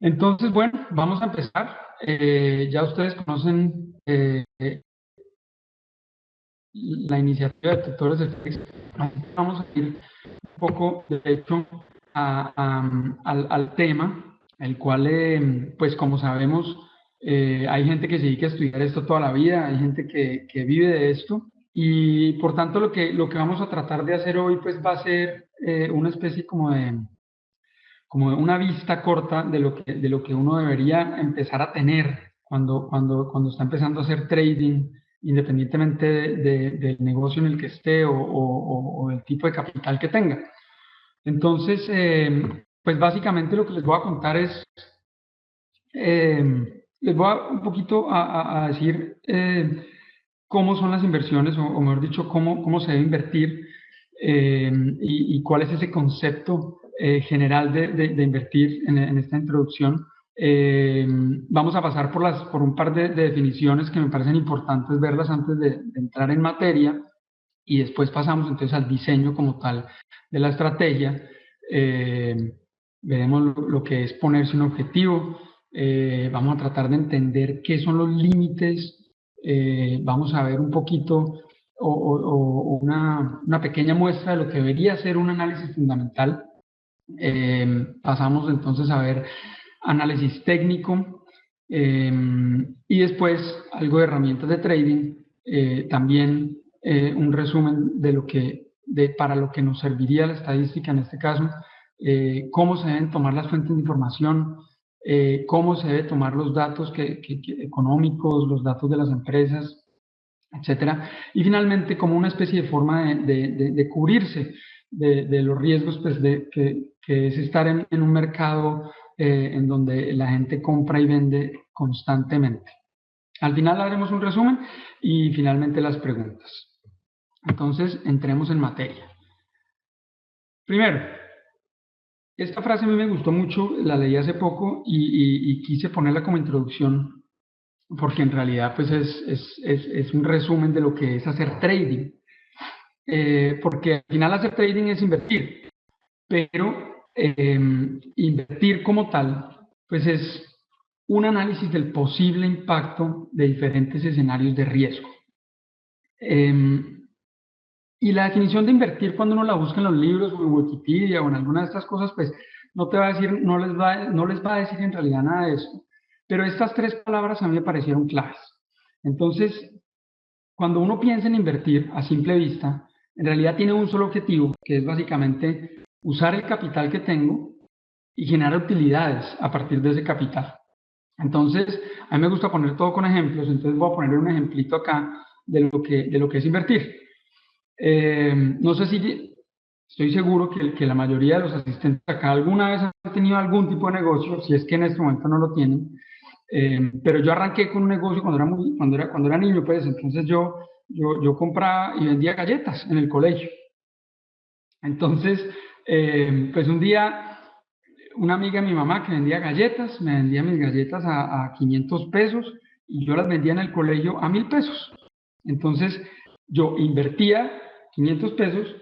Entonces, bueno, vamos a empezar. Ya ustedes conocen la iniciativa de tutores de FEX. Vamos a ir un poco, de hecho, al tema, el cual, pues como sabemos, hay gente que se dedica a estudiar esto toda la vida, hay gente que vive de esto, y por tanto lo que vamos a tratar de hacer hoy, pues va a ser una especie como de una vista corta de lo que uno debería empezar a tener cuando está empezando a hacer trading, independientemente del negocio en el que esté o del tipo de capital que tenga. Entonces, pues básicamente lo que les voy a contar es, les voy a un poquito a decir cómo son las inversiones, o mejor dicho, cómo se debe invertir y cuál es ese concepto general de invertir en esta introducción. Vamos a pasar por un par de definiciones que me parecen importantes verlas antes de entrar en materia, y después pasamos entonces al diseño como tal de la estrategia. Veremos lo que es ponerse un objetivo, vamos a tratar de entender qué son los límites, vamos a ver un poquito o una pequeña muestra de lo que debería ser un análisis fundamental. Pasamos entonces a ver análisis técnico y después algo de herramientas de trading, también un resumen para lo que nos serviría la estadística en este caso, cómo se deben tomar las fuentes de información, cómo se deben tomar los datos económicos, los datos de las empresas, etcétera, y finalmente como una especie de forma de cubrirse de los riesgos, pues que es estar en un mercado en donde la gente compra y vende constantemente. Al final haremos un resumen y finalmente las preguntas. Entonces, entremos en materia. Primero, esta frase a mí me gustó mucho, la leí hace poco y quise ponerla como introducción porque en realidad pues es un resumen de lo que es hacer trading. Porque al final hacer trading es invertir, pero invertir como tal pues es un análisis del posible impacto de diferentes escenarios de riesgo. Y la definición de invertir, cuando uno la busca en los libros o en Wikipedia o en alguna de estas cosas, pues no te va a decir, no les va a decir en realidad nada de eso. Pero estas tres palabras a mí me parecieron claves. Entonces, cuando uno piensa en invertir a simple vista, en realidad tiene un solo objetivo, que es básicamente usar el capital que tengo y generar utilidades a partir de ese capital. Entonces, a mí me gusta poner todo con ejemplos, entonces voy a poner un ejemplito acá de lo que es invertir. No sé si, estoy seguro que la mayoría de los asistentes acá alguna vez han tenido algún tipo de negocio, si es que en este momento no lo tienen, pero yo arranqué con un negocio cuando era niño, pues entonces yo compraba y vendía galletas en el colegio. Entonces, pues un día una amiga de mi mamá que vendía galletas, me vendía mis galletas a 500 pesos y yo las vendía en el colegio a 1000 pesos. Entonces, yo invertía 500 pesos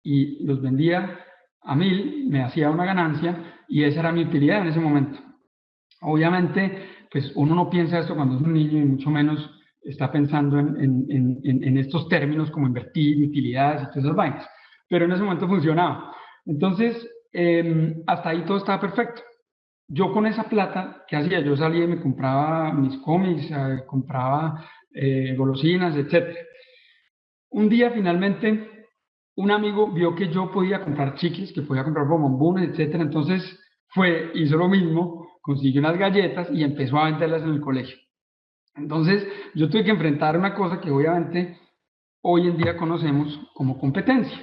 y los vendía a 1000, me hacía una ganancia y esa era mi utilidad en ese momento. Obviamente, pues uno no piensa esto cuando es un niño y mucho menos está pensando en estos términos como invertir, utilidades y todas esas vainas. Pero en ese momento funcionaba. Entonces, hasta ahí todo estaba perfecto. Yo con esa plata, ¿qué hacía? Yo salía y me compraba mis cómics, compraba golosinas, etc. Un día finalmente un amigo vio que yo podía comprar chicles, que podía comprar bombones, etc. Entonces hizo lo mismo, consiguió unas galletas y empezó a venderlas en el colegio. Entonces yo tuve que enfrentar una cosa que obviamente hoy en día conocemos como competencia.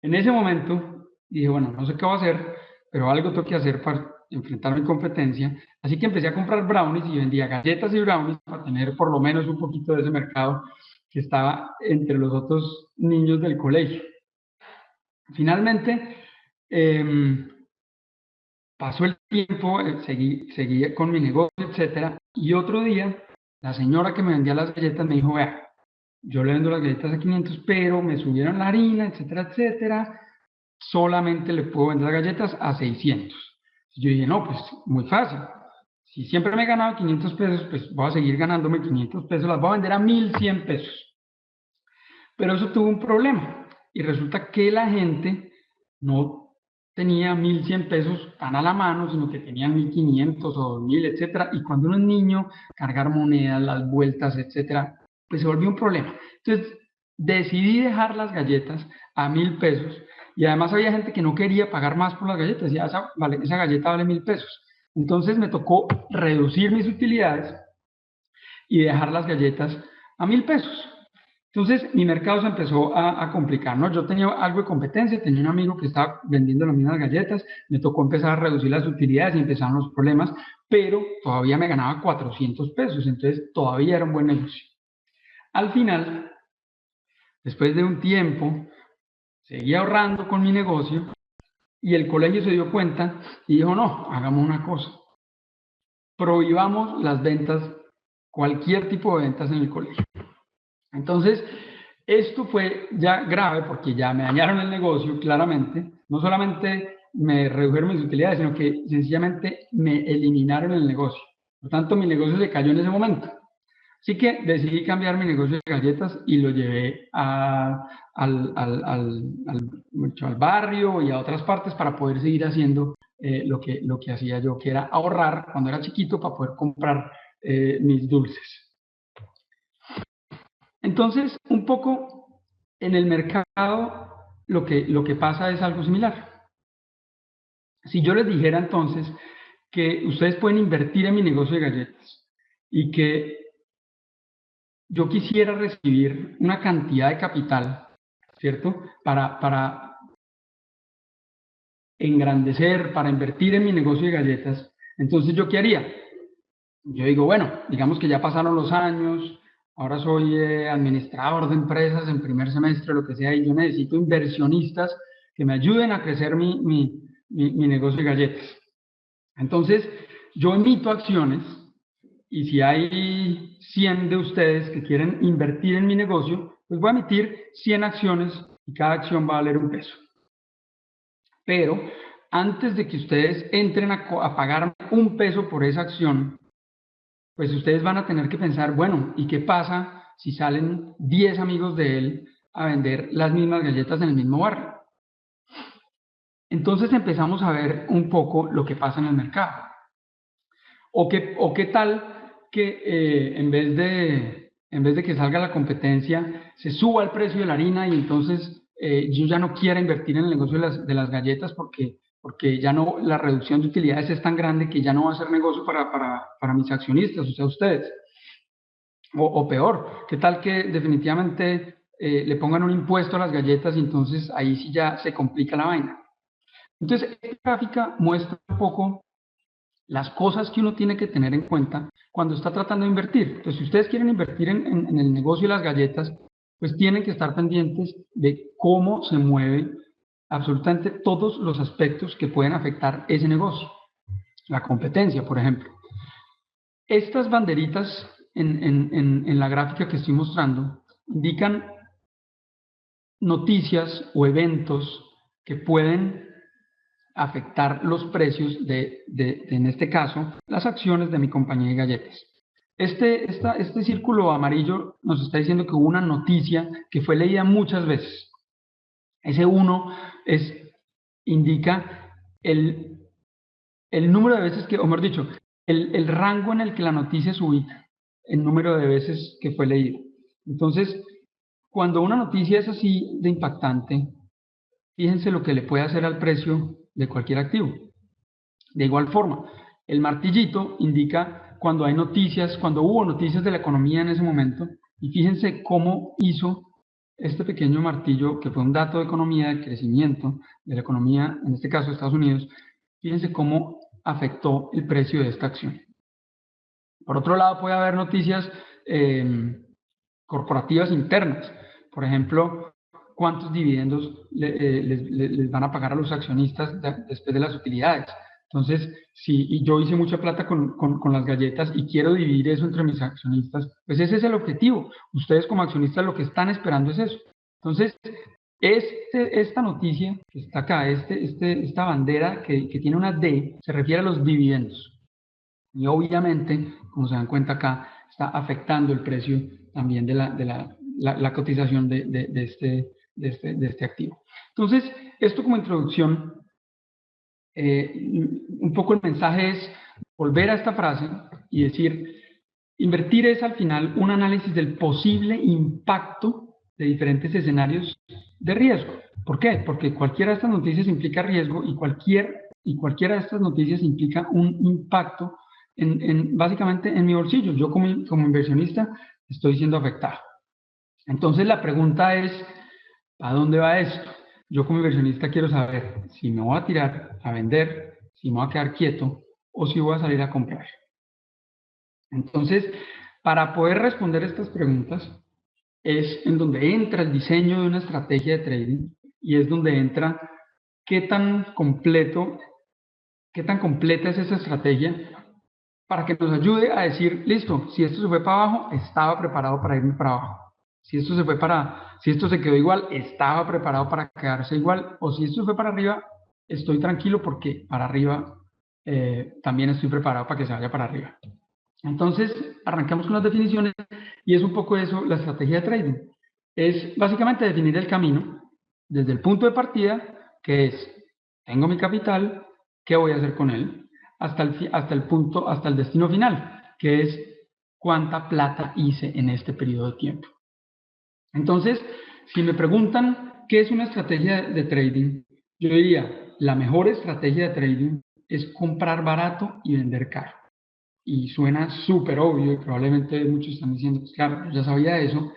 En ese momento dije, bueno, no sé qué voy a hacer, pero algo tengo que hacer para enfrentar mi competencia. Así que empecé a comprar brownies y vendía galletas y brownies para tener por lo menos un poquito de ese mercado que estaba entre los otros niños del colegio. Finalmente, pasó el tiempo, seguí con mi negocio, etcétera, y otro día la señora que me vendía las galletas me dijo, vea, yo le vendo las galletas a 500, pero me subieron la harina, etcétera, etcétera, solamente le puedo vender las galletas a 600. Yo dije, no, pues muy fácil. Si siempre me he ganado 500 pesos, pues voy a seguir ganándome 500 pesos, las voy a vender a 1100 pesos. Pero eso tuvo un problema y resulta que la gente no tenía 1100 pesos tan a la mano, sino que tenían 1500 o 2000, etcétera. Y cuando uno es niño, cargar monedas, las vueltas, etcétera, pues se volvió un problema. Entonces decidí dejar las galletas a 1000 pesos y además había gente que no quería pagar más por las galletas. Ya esa galleta vale 1000 pesos. Entonces me tocó reducir mis utilidades y dejar las galletas a 1000 pesos. Entonces, mi mercado se empezó a complicar, ¿no? Yo tenía algo de competencia, tenía un amigo que estaba vendiendo las mismas galletas, me tocó empezar a reducir las utilidades y empezaron los problemas, pero todavía me ganaba 400 pesos, entonces todavía era un buen negocio. Al final, después de un tiempo, seguí ahorrando con mi negocio y el colegio se dio cuenta y dijo, no, hagamos una cosa, prohibamos las ventas, cualquier tipo de ventas en el colegio. Entonces, esto fue ya grave porque ya me dañaron el negocio, claramente. No solamente me redujeron mis utilidades, sino que sencillamente me eliminaron el negocio. Por tanto, mi negocio se cayó en ese momento. Así que decidí cambiar mi negocio de galletas y lo llevé al barrio y a otras partes para poder seguir haciendo lo que hacía yo, que era ahorrar cuando era chiquito para poder comprar mis dulces. Entonces, un poco en el mercado lo que pasa es algo similar. Si yo les dijera entonces que ustedes pueden invertir en mi negocio de galletas y que yo quisiera recibir una cantidad de capital, ¿cierto? Para engrandecer, para invertir en mi negocio de galletas, entonces ¿yo qué haría? Yo digo, bueno, digamos que ya pasaron los años, ahora soy administrador de empresas en primer semestre, lo que sea, y yo necesito inversionistas que me ayuden a crecer mi negocio de galletas. Entonces, yo emito acciones y si hay 100 de ustedes que quieren invertir en mi negocio, pues voy a emitir 100 acciones y cada acción va a valer $1. Pero antes de que ustedes entren a pagar $1 por esa acción, pues ustedes van a tener que pensar, bueno, ¿y qué pasa si salen 10 amigos de él a vender las mismas galletas en el mismo barrio? Entonces empezamos a ver un poco lo que pasa en el mercado. O qué tal que en vez de que salga la competencia, se suba el precio de la harina y entonces yo ya no quiera invertir en el negocio de las galletas porque ya no, la reducción de utilidades es tan grande que ya no va a ser negocio para mis accionistas, o sea, ustedes. O peor, ¿qué tal que definitivamente le pongan un impuesto a las galletas y entonces ahí sí ya se complica la vaina? Entonces, esta gráfica muestra un poco las cosas que uno tiene que tener en cuenta cuando está tratando de invertir. Entonces, si ustedes quieren invertir en el negocio de las galletas, pues tienen que estar pendientes de cómo se mueven absolutamente todos los aspectos que pueden afectar ese negocio. La competencia, por ejemplo. Estas banderitas en la gráfica que estoy mostrando indican noticias o eventos que pueden afectar los precios en este caso, las acciones de mi compañía de galletas. Este círculo amarillo nos está diciendo que hubo una noticia que fue leída muchas veces. Ese 1 indica el número de veces que, o mejor dicho, el rango en el que la noticia se ubica, el número de veces que fue leída. Entonces, cuando una noticia es así de impactante, fíjense lo que le puede hacer al precio de cualquier activo. De igual forma, el martillito indica cuando hay noticias, cuando hubo noticias de la economía en ese momento, y fíjense cómo hizo este pequeño martillo, que fue un dato de economía, de crecimiento de la economía, en este caso de Estados Unidos, fíjense cómo afectó el precio de esta acción. Por otro lado, puede haber noticias corporativas internas. Por ejemplo, cuántos dividendos les van a pagar a los accionistas después de las utilidades. Entonces, si yo hice mucha plata con las galletas y quiero dividir eso entre mis accionistas, pues ese es el objetivo. Ustedes como accionistas lo que están esperando es eso. Entonces, Esta noticia que está acá, esta bandera que tiene una D, se refiere a los dividendos. Y obviamente, como se dan cuenta acá, está afectando el precio también de la cotización de este activo. Entonces, esto como introducción, un poco el mensaje es volver a esta frase y decir, invertir es al final un análisis del posible impacto de diferentes escenarios de riesgo. ¿Por qué? Porque cualquiera de estas noticias implica riesgo y cualquiera de estas noticias implica un impacto básicamente en mi bolsillo. Yo como inversionista estoy siendo afectado. Entonces la pregunta es, ¿a dónde va esto? Yo como inversionista quiero saber si me voy a tirar a vender, si me voy a quedar quieto o si voy a salir a comprar. Entonces, para poder responder estas preguntas es en donde entra el diseño de una estrategia de trading y es donde entra qué tan completa es esa estrategia para que nos ayude a decir, listo, si esto se fue para abajo, estaba preparado para irme para abajo. Si esto se quedó igual, estaba preparado para quedarse igual. O si esto fue para arriba, estoy tranquilo porque para arriba también estoy preparado para que se vaya para arriba. Entonces, arrancamos con las definiciones y es un poco eso la estrategia de trading. Es básicamente definir el camino desde el punto de partida, que es, tengo mi capital, ¿qué voy a hacer con él? Hasta el destino final, que es cuánta plata hice en este periodo de tiempo. Entonces, si me preguntan qué es una estrategia de trading, yo diría, la mejor estrategia de trading es comprar barato y vender caro. Y suena súper obvio, y probablemente muchos están diciendo, pues claro, ya sabía eso,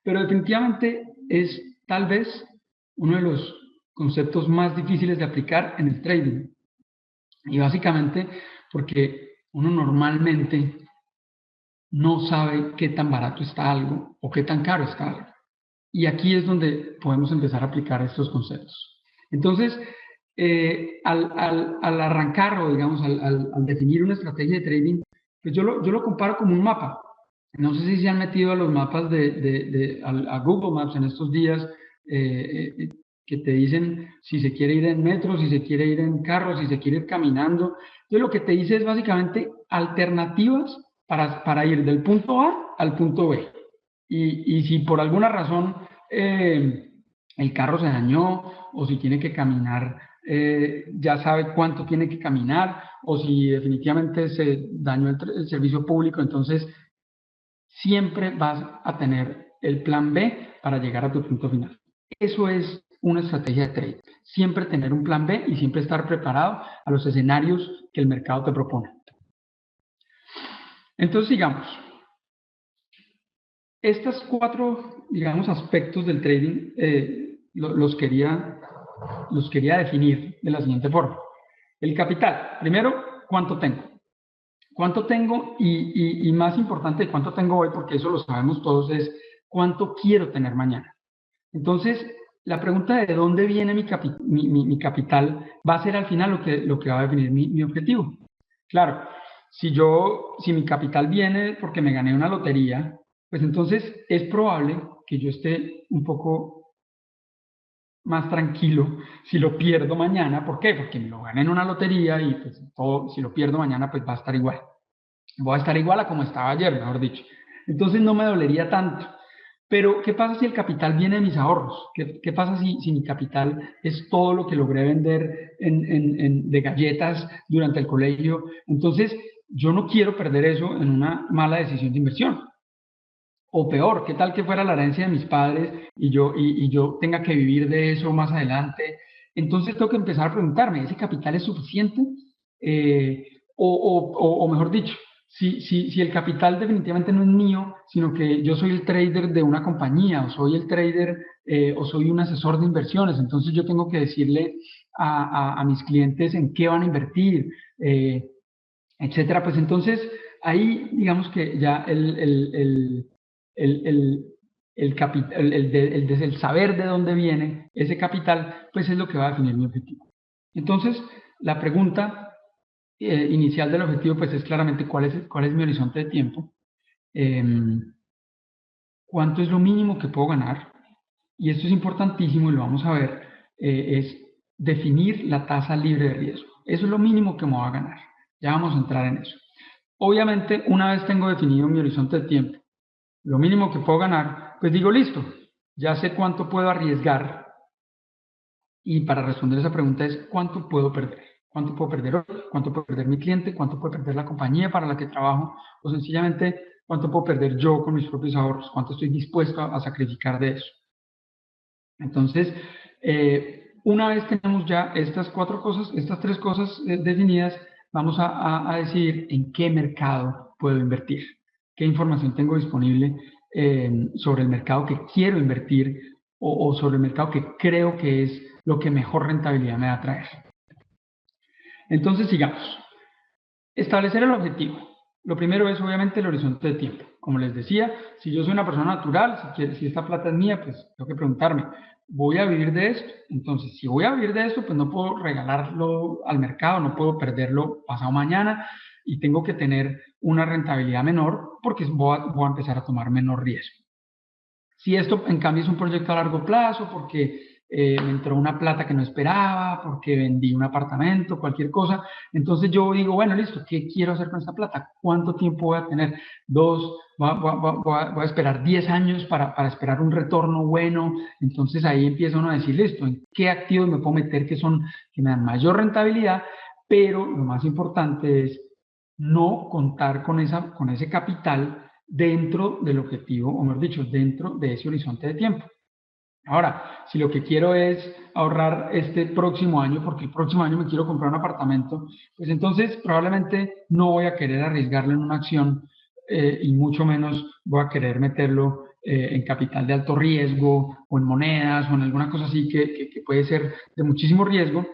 pero definitivamente es tal vez uno de los conceptos más difíciles de aplicar en el trading. Y básicamente porque uno normalmente no sabe qué tan barato está algo o qué tan caro está algo. Y aquí es donde podemos empezar a aplicar estos conceptos. Entonces, al arrancar o digamos al definir una estrategia de trading, pues yo lo comparo como un mapa. No sé si se han metido a los mapas a Google Maps en estos días, que te dicen si se quiere ir en metro, si se quiere ir en carro, si se quiere ir caminando. Entonces lo que te dice es básicamente alternativas para ir del punto A al punto B. Y si por alguna razón el carro se dañó o si tiene que caminar, ya sabe cuánto tiene que caminar, o si definitivamente se dañó el servicio público, entonces siempre vas a tener el plan B para llegar a tu punto final. Eso es una estrategia de trade. Siempre tener un plan B y siempre estar preparado a los escenarios que el mercado te propone. Entonces, sigamos. Estos cuatro, digamos, aspectos del trading los quería definir de la siguiente forma. El capital. Primero, ¿cuánto tengo? ¿Cuánto tengo? Y más importante de cuánto tengo hoy, porque eso lo sabemos todos, es cuánto quiero tener mañana. Entonces, la pregunta de dónde viene mi capital va a ser al final lo que va a definir mi objetivo. Claro, si mi capital viene porque me gané una lotería, pues entonces es probable que yo esté un poco más tranquilo si lo pierdo mañana. ¿Por qué? Porque me lo gané en una lotería y pues si lo pierdo mañana, pues va a estar igual. Voy a estar igual a como estaba ayer, mejor dicho. Entonces no me dolería tanto. Pero, ¿qué pasa si el capital viene de mis ahorros? ¿Qué pasa si mi capital es todo lo que logré vender de galletas durante el colegio? Entonces, yo no quiero perder eso en una mala decisión de inversión. O peor, ¿qué tal que fuera la herencia de mis padres y yo tenga que vivir de eso más adelante? Entonces tengo que empezar a preguntarme, ¿ese capital es suficiente? O mejor dicho, si el capital definitivamente no es mío, sino que yo soy el trader de una compañía, o soy el trader, o soy un asesor de inversiones, entonces yo tengo que decirle a mis clientes en qué van a invertir, etcétera. Pues entonces ahí digamos que ya el saber de dónde viene ese capital, pues es lo que va a definir mi objetivo. Entonces, la pregunta inicial del objetivo, pues es claramente cuál es mi horizonte de tiempo, cuánto es lo mínimo que puedo ganar, y esto es importantísimo y lo vamos a ver, es definir la tasa libre de riesgo. Eso es lo mínimo que me va a ganar. Ya vamos a entrar en eso. Obviamente, una vez tengo definido mi horizonte de tiempo, lo mínimo que puedo ganar, pues digo, listo, ya sé cuánto puedo arriesgar, y para responder esa pregunta es cuánto puedo perder. ¿Cuánto puedo perder hoy? ¿Cuánto puede perder mi cliente? ¿Cuánto puede perder la compañía para la que trabajo? O sencillamente, ¿cuánto puedo perder yo con mis propios ahorros? ¿Cuánto estoy dispuesto a sacrificar de eso? Entonces, una vez tenemos ya estas cuatro cosas, estas tres cosas definidas, vamos a decidir en qué mercado puedo invertir, qué información tengo disponible sobre el mercado que quiero invertir o sobre el mercado que creo que es lo que mejor rentabilidad me va a traer. Entonces, sigamos. Establecer el objetivo. Lo primero es obviamente el horizonte de tiempo. Como les decía, si yo soy una persona natural, si esta plata es mía, pues tengo que preguntarme, ¿voy a vivir de esto? Entonces, si voy a vivir de esto, pues no puedo regalarlo al mercado, no puedo perderlo pasado mañana y tengo que tener una rentabilidad menor porque voy a empezar a tomar menos riesgo. Si esto, en cambio, es un proyecto a largo plazo, porque me entró una plata que no esperaba, porque vendí un apartamento, cualquier cosa, entonces yo digo, bueno, listo, ¿qué quiero hacer con esta plata? ¿Cuánto tiempo voy a tener? Voy a esperar 10 años para esperar un retorno bueno. Entonces ahí empieza uno a decir, listo, ¿en qué activos me puedo meter que me dan mayor rentabilidad? Pero lo más importante es no contar con ese capital dentro del objetivo, o mejor dicho, dentro de ese horizonte de tiempo. Ahora, si lo que quiero es ahorrar este próximo año, porque el próximo año me quiero comprar un apartamento, pues entonces probablemente no voy a querer arriesgarlo en una acción y mucho menos voy a querer meterlo en capital de alto riesgo o en monedas o en alguna cosa así que puede ser de muchísimo riesgo,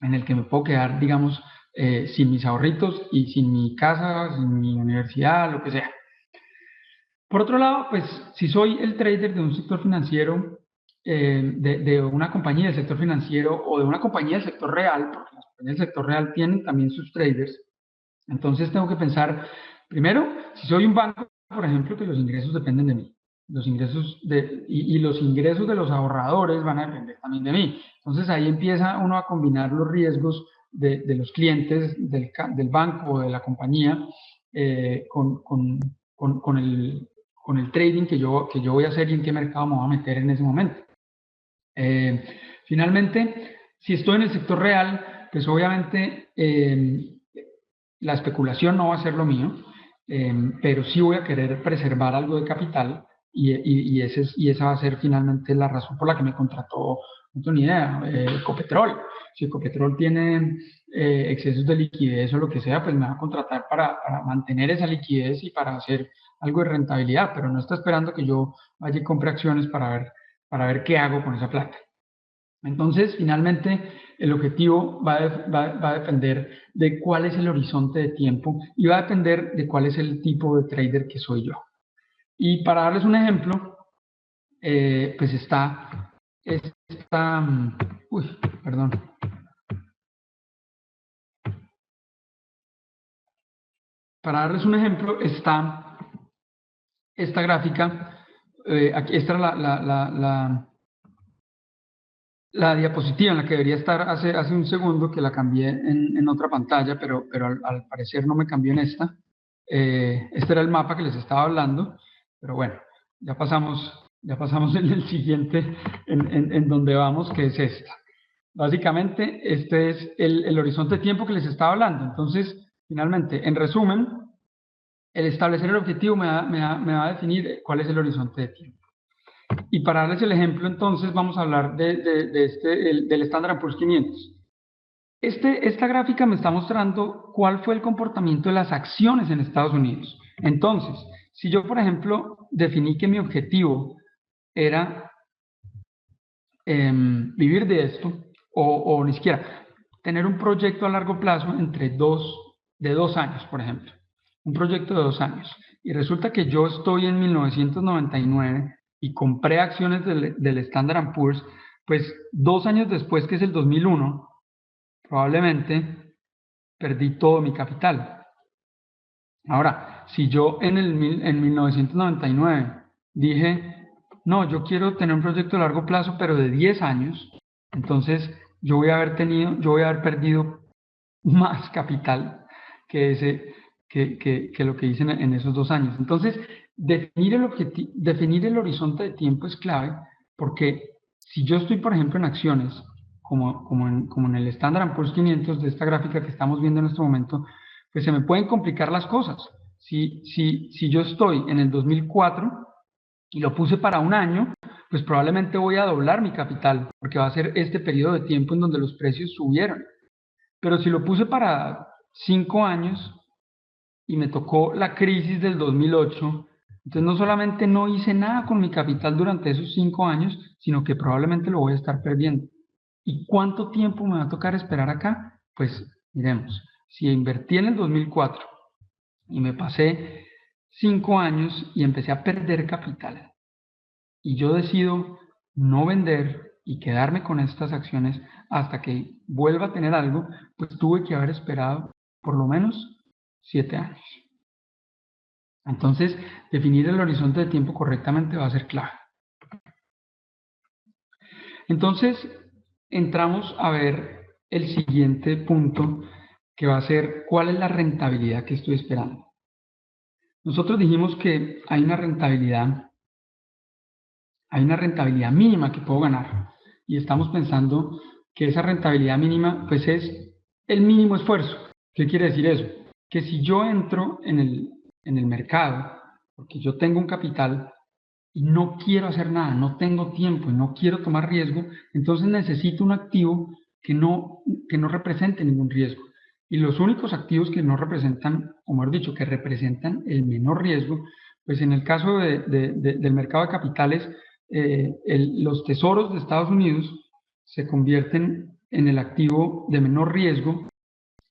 en el que me puedo quedar, digamos, sin mis ahorritos y sin mi casa, sin mi universidad, lo que sea. Por otro lado, pues si soy el trader de un sector financiero, de una compañía del sector financiero o de una compañía del sector real, porque las compañías del sector real tienen también sus traders, entonces tengo que pensar, primero, si soy un banco, por ejemplo, que los ingresos dependen de mí. Los ingresos y los ingresos de los ahorradores van a depender también de mí. Entonces ahí empieza uno a combinar los riesgos de los clientes del banco o de la compañía con el trading que yo voy a hacer y en qué mercado me voy a meter en ese momento. Finalmente, si estoy en el sector real, pues obviamente la especulación no va a ser lo mío, pero sí voy a querer preservar algo de capital y esa va a ser finalmente la razón por la que me contrató, no tengo ni idea, Ecopetrol. Si Ecopetrol tiene excesos de liquidez o lo que sea, pues me va a contratar para mantener esa liquidez y para hacer algo de rentabilidad, pero no está esperando que yo vaya y compre acciones para ver qué hago con esa plata. Entonces, finalmente, el objetivo va a depender de cuál es el horizonte de tiempo y va a depender de cuál es el tipo de trader que soy yo. Y para darles un ejemplo, pues uy, perdón. Para darles un ejemplo, está esta gráfica, aquí esta es la diapositiva en la que debería estar hace un segundo, que la cambié en otra pantalla, pero al parecer no me cambió en esta. Este era el mapa que les estaba hablando, pero bueno, ya pasamos en el siguiente, en donde vamos, que es esta. Básicamente, este es el horizonte de tiempo que les estaba hablando. Entonces, finalmente, en resumen, el establecer el objetivo me va a definir cuál es el horizonte de tiempo. Y para darles el ejemplo, entonces, vamos a hablar del Standard & Poor's 500. Esta gráfica me está mostrando cuál fue el comportamiento de las acciones en Estados Unidos. Entonces, si yo, por ejemplo, definí que mi objetivo era vivir de esto, o ni siquiera tener un proyecto a largo plazo de 2 años, por ejemplo, un proyecto de 2 años, y resulta que yo estoy en 1999 y compré acciones del Standard & Poor's, pues 2 años después, que es el 2001, probablemente perdí todo mi capital. Ahora, si yo en 1999 dije, no, yo quiero tener un proyecto a largo plazo, pero de 10 años, entonces yo voy a haber perdido más capital que que lo que hice en esos 2 años. Entonces, definir el horizonte de tiempo es clave, porque si yo estoy, por ejemplo, en acciones, como en el Standard & Poor's 500 de esta gráfica que estamos viendo en este momento, pues se me pueden complicar las cosas. Si yo estoy en el 2004 y lo puse para un año, pues probablemente voy a doblar mi capital, porque va a ser este periodo de tiempo en donde los precios subieron. Pero si lo puse para 5 años y me tocó la crisis del 2008, entonces no solamente no hice nada con mi capital durante esos 5 años, sino que probablemente lo voy a estar perdiendo. ¿Y cuánto tiempo me va a tocar esperar acá? Pues miremos, si invertí en el 2004 y me pasé 5 años y empecé a perder capital, y yo decido no vender y quedarme con estas acciones hasta que vuelva a tener algo, pues tuve que haber esperado por lo menos 7 años. Entonces, definir el horizonte de tiempo correctamente va a ser clave. Entonces, entramos a ver el siguiente punto, que va a ser cuál es la rentabilidad que estoy esperando. Nosotros dijimos que hay una rentabilidad mínima que puedo ganar, y estamos pensando que esa rentabilidad mínima pues es el mínimo esfuerzo. ¿Qué quiere decir eso? Que si yo entro en el mercado, porque yo tengo un capital y no quiero hacer nada, no tengo tiempo y no quiero tomar riesgo, entonces necesito un activo que no represente ningún riesgo. Y los únicos activos que no representan, o mejor dicho, que representan el menor riesgo, pues en el caso del mercado de capitales, los tesoros de Estados Unidos se convierten en el activo de menor riesgo,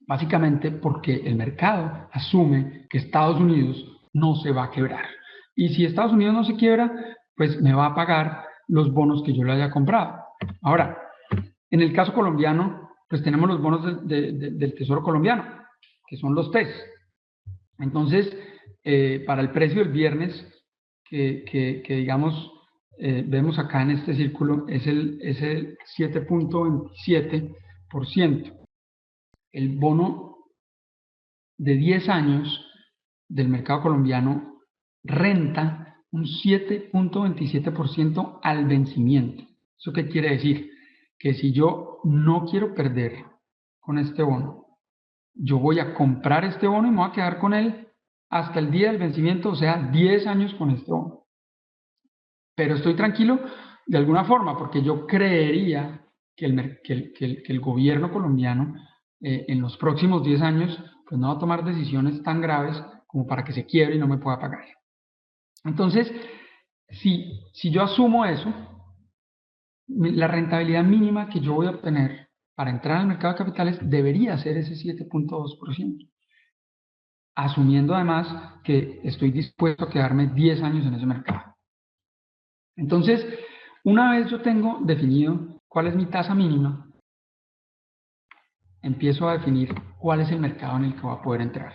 básicamente porque el mercado asume que Estados Unidos no se va a quebrar. Y si Estados Unidos no se quiebra, pues me va a pagar los bonos que yo le haya comprado. Ahora, en el caso colombiano, pues tenemos los bonos del Tesoro colombiano, que son los TES. Entonces, para el precio del viernes, que digamos, vemos acá en este círculo, es el 7.27%. El bono de 10 años del mercado colombiano renta un 7.27% al vencimiento. ¿Eso qué quiere decir? Que si yo no quiero perder con este bono, yo voy a comprar este bono y me voy a quedar con él hasta el día del vencimiento, o sea, 10 años con este bono. Pero estoy tranquilo de alguna forma, porque yo creería que el gobierno colombiano en los próximos 10 años pues no va a tomar decisiones tan graves como para que se quiebre y no me pueda pagar. Entonces, si yo asumo eso, la rentabilidad mínima que yo voy a obtener para entrar al mercado de capitales debería ser ese 7.2%, asumiendo además que estoy dispuesto a quedarme 10 años en ese mercado. Entonces, una vez yo tengo definido cuál es mi tasa mínima, empiezo a definir cuál es el mercado en el que voy a poder entrar.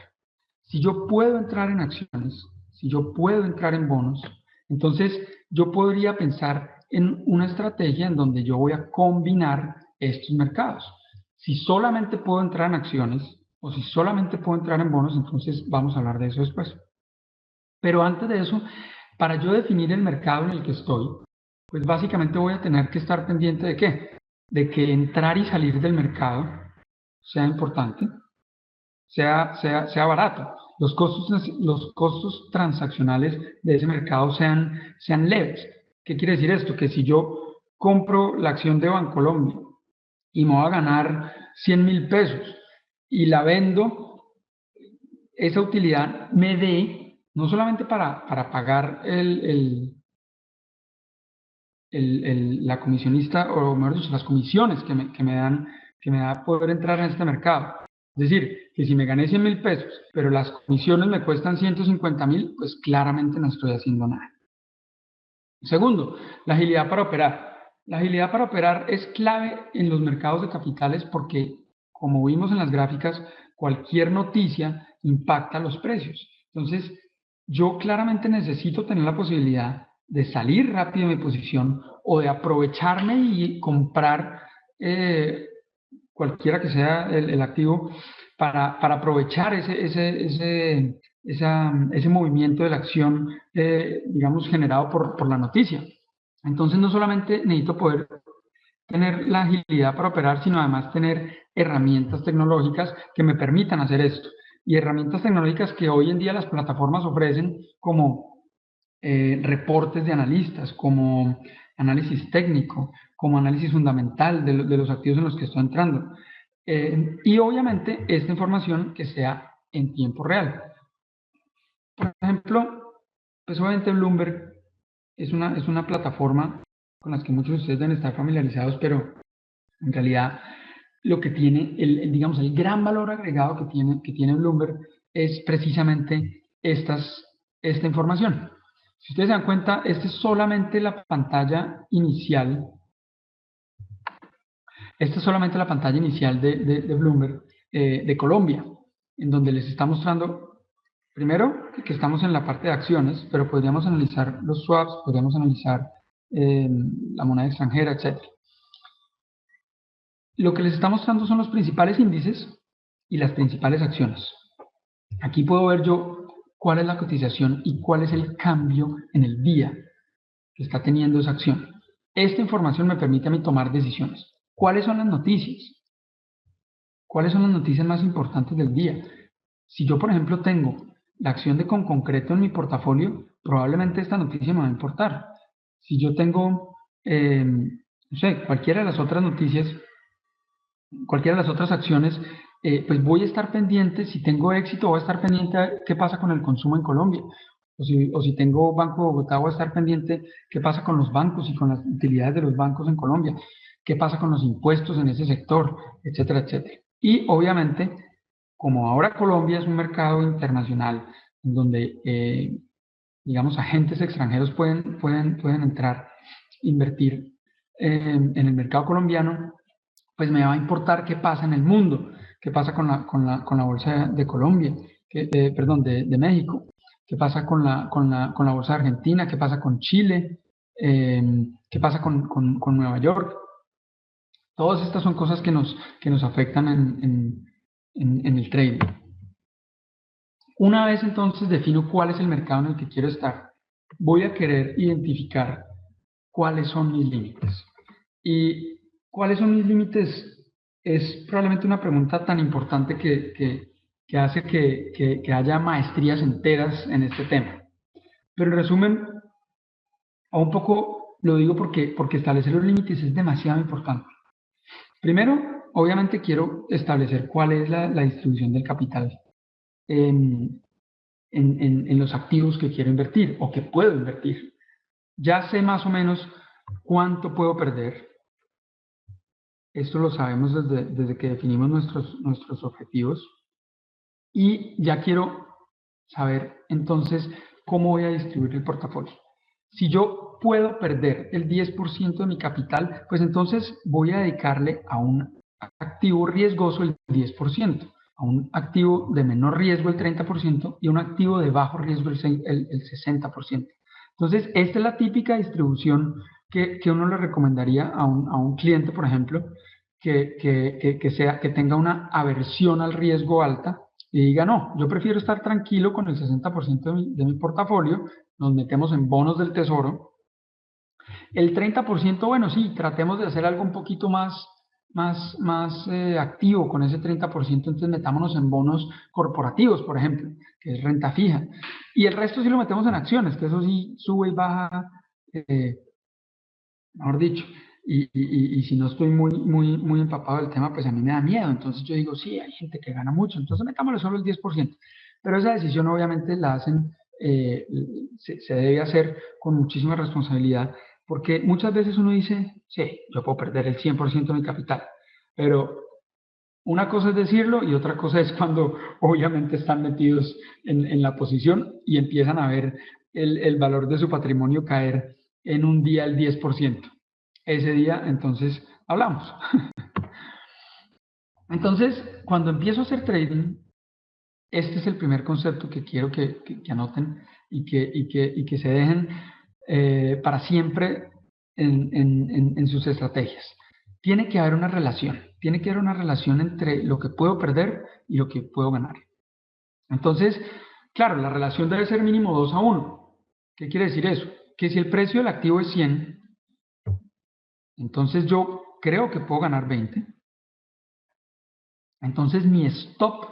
Si yo puedo entrar en acciones, si yo puedo entrar en bonos, entonces yo podría pensar en una estrategia en donde yo voy a combinar estos mercados. Si solamente puedo entrar en acciones o si solamente puedo entrar en bonos, entonces vamos a hablar de eso después. Pero antes de eso, para yo definir el mercado en el que estoy, pues básicamente voy a tener que estar pendiente ¿de qué? De que entrar y salir del mercado sea importante, sea barato. Los costos transaccionales de ese mercado sean leves. ¿Qué quiere decir esto? Que si yo compro la acción de Bancolombia y me voy a ganar 100.000 pesos y la vendo, esa utilidad me dé, no solamente para pagar la comisionista, o mejor dicho, las comisiones que me da poder entrar en este mercado. Es decir, que si me gané 100.000 pesos, pero las comisiones me cuestan 150.000, pues claramente no estoy haciendo nada. Segundo, la agilidad para operar. La agilidad para operar es clave en los mercados de capitales porque, como vimos en las gráficas, cualquier noticia impacta los precios. Entonces, yo claramente necesito tener la posibilidad de salir rápido de mi posición o de aprovecharme y comprar cualquiera que sea el activo para aprovechar ese movimiento de la acción, digamos, generado por la noticia. Entonces, no solamente necesito poder tener la agilidad para operar, sino además tener herramientas tecnológicas que me permitan hacer esto. Y herramientas tecnológicas que hoy en día las plataformas ofrecen como reportes de analistas, como análisis técnico, como análisis fundamental de los activos en los que estoy entrando. Y obviamente esta información que sea en tiempo real. Por ejemplo, pues obviamente Bloomberg es una plataforma con las que muchos de ustedes deben estar familiarizados, pero en realidad lo que tiene, digamos, el gran valor agregado que tiene Bloomberg es precisamente esta información. Si ustedes se dan cuenta, esta es solamente la pantalla inicial. Esta es solamente la pantalla inicial de Bloomberg de Colombia, en donde les está mostrando, primero, que estamos en la parte de acciones, pero podríamos analizar los swaps, podríamos analizar la moneda extranjera, etc. Lo que les está mostrando son los principales índices y las principales acciones. Aquí puedo ver yo cuál es la cotización y cuál es el cambio en el día que está teniendo esa acción. Esta información me permite a mí tomar decisiones. ¿Cuáles son las noticias? ¿Cuáles son las noticias más importantes del día? Si yo, por ejemplo, tengo la acción de Conconcreto en mi portafolio, probablemente esta noticia me va a importar. Si yo tengo, no sé, cualquiera de las otras noticias, cualquiera de las otras acciones, pues voy a estar pendiente, si tengo éxito, voy a estar pendiente a qué pasa con el consumo en Colombia. O si tengo Banco de Bogotá, voy a estar pendiente qué pasa con los bancos y con las utilidades de los bancos en Colombia, qué pasa con los impuestos en ese sector, etcétera, etcétera. Y obviamente, como ahora Colombia es un mercado internacional, en donde, digamos, agentes extranjeros pueden entrar, invertir en el mercado colombiano, pues me va a importar qué pasa en el mundo, qué pasa con la bolsa de Colombia, perdón, de México, qué pasa con la bolsa de Argentina, qué pasa con Chile, qué pasa con Nueva York. Todas estas son cosas que nos afectan en el trading. Una vez entonces defino cuál es el mercado en el que quiero estar, voy a querer identificar cuáles son mis límites. Y cuáles son mis límites es probablemente una pregunta tan importante que hace que haya maestrías enteras en este tema. Pero en resumen, a un poco lo digo porque establecer los límites es demasiado importante. Primero, obviamente quiero establecer cuál es la distribución del capital en los activos que quiero invertir o que puedo invertir. Ya sé más o menos cuánto puedo perder. Esto lo sabemos desde que definimos nuestros objetivos. Y ya quiero saber entonces cómo voy a distribuir el portafolio. Si yo puedo perder el 10% de mi capital, pues entonces voy a dedicarle a un activo riesgoso el 10%, a un activo de menor riesgo el 30% y a un activo de bajo riesgo el 60%. Entonces, esta es la típica distribución que uno le recomendaría a un cliente, por ejemplo, que tenga una aversión al riesgo alta y diga, no, yo prefiero estar tranquilo con el 60% de mi portafolio, nos metemos en bonos del tesoro. El 30%, bueno, sí, tratemos de hacer algo un poquito más activo con ese 30%, entonces metámonos en bonos corporativos, por ejemplo, que es renta fija. Y el resto sí lo metemos en acciones, que eso sí sube y baja, mejor dicho. Y si no estoy muy empapado del tema, pues a mí me da miedo. Entonces yo digo, sí, hay gente que gana mucho, entonces metámosle solo el 10%. Pero esa decisión obviamente la hacen, se debe hacer con muchísima responsabilidad, porque muchas veces uno dice, sí, yo puedo perder el 100% de mi capital, pero una cosa es decirlo y otra cosa es cuando obviamente están metidos en la posición y empiezan a ver el valor de su patrimonio caer en un día el 10%. Ese día, entonces, hablamos. Entonces, cuando empiezo a hacer trading, este es el primer concepto que quiero que anoten y que se dejen para siempre en sus estrategias. Tiene que haber una relación. Tiene que haber una relación entre lo que puedo perder y lo que puedo ganar. Entonces, claro, la relación debe ser mínimo 2-1. ¿Qué quiere decir eso? Que si el precio del activo es 100, entonces yo creo que puedo ganar 20. Entonces mi stop,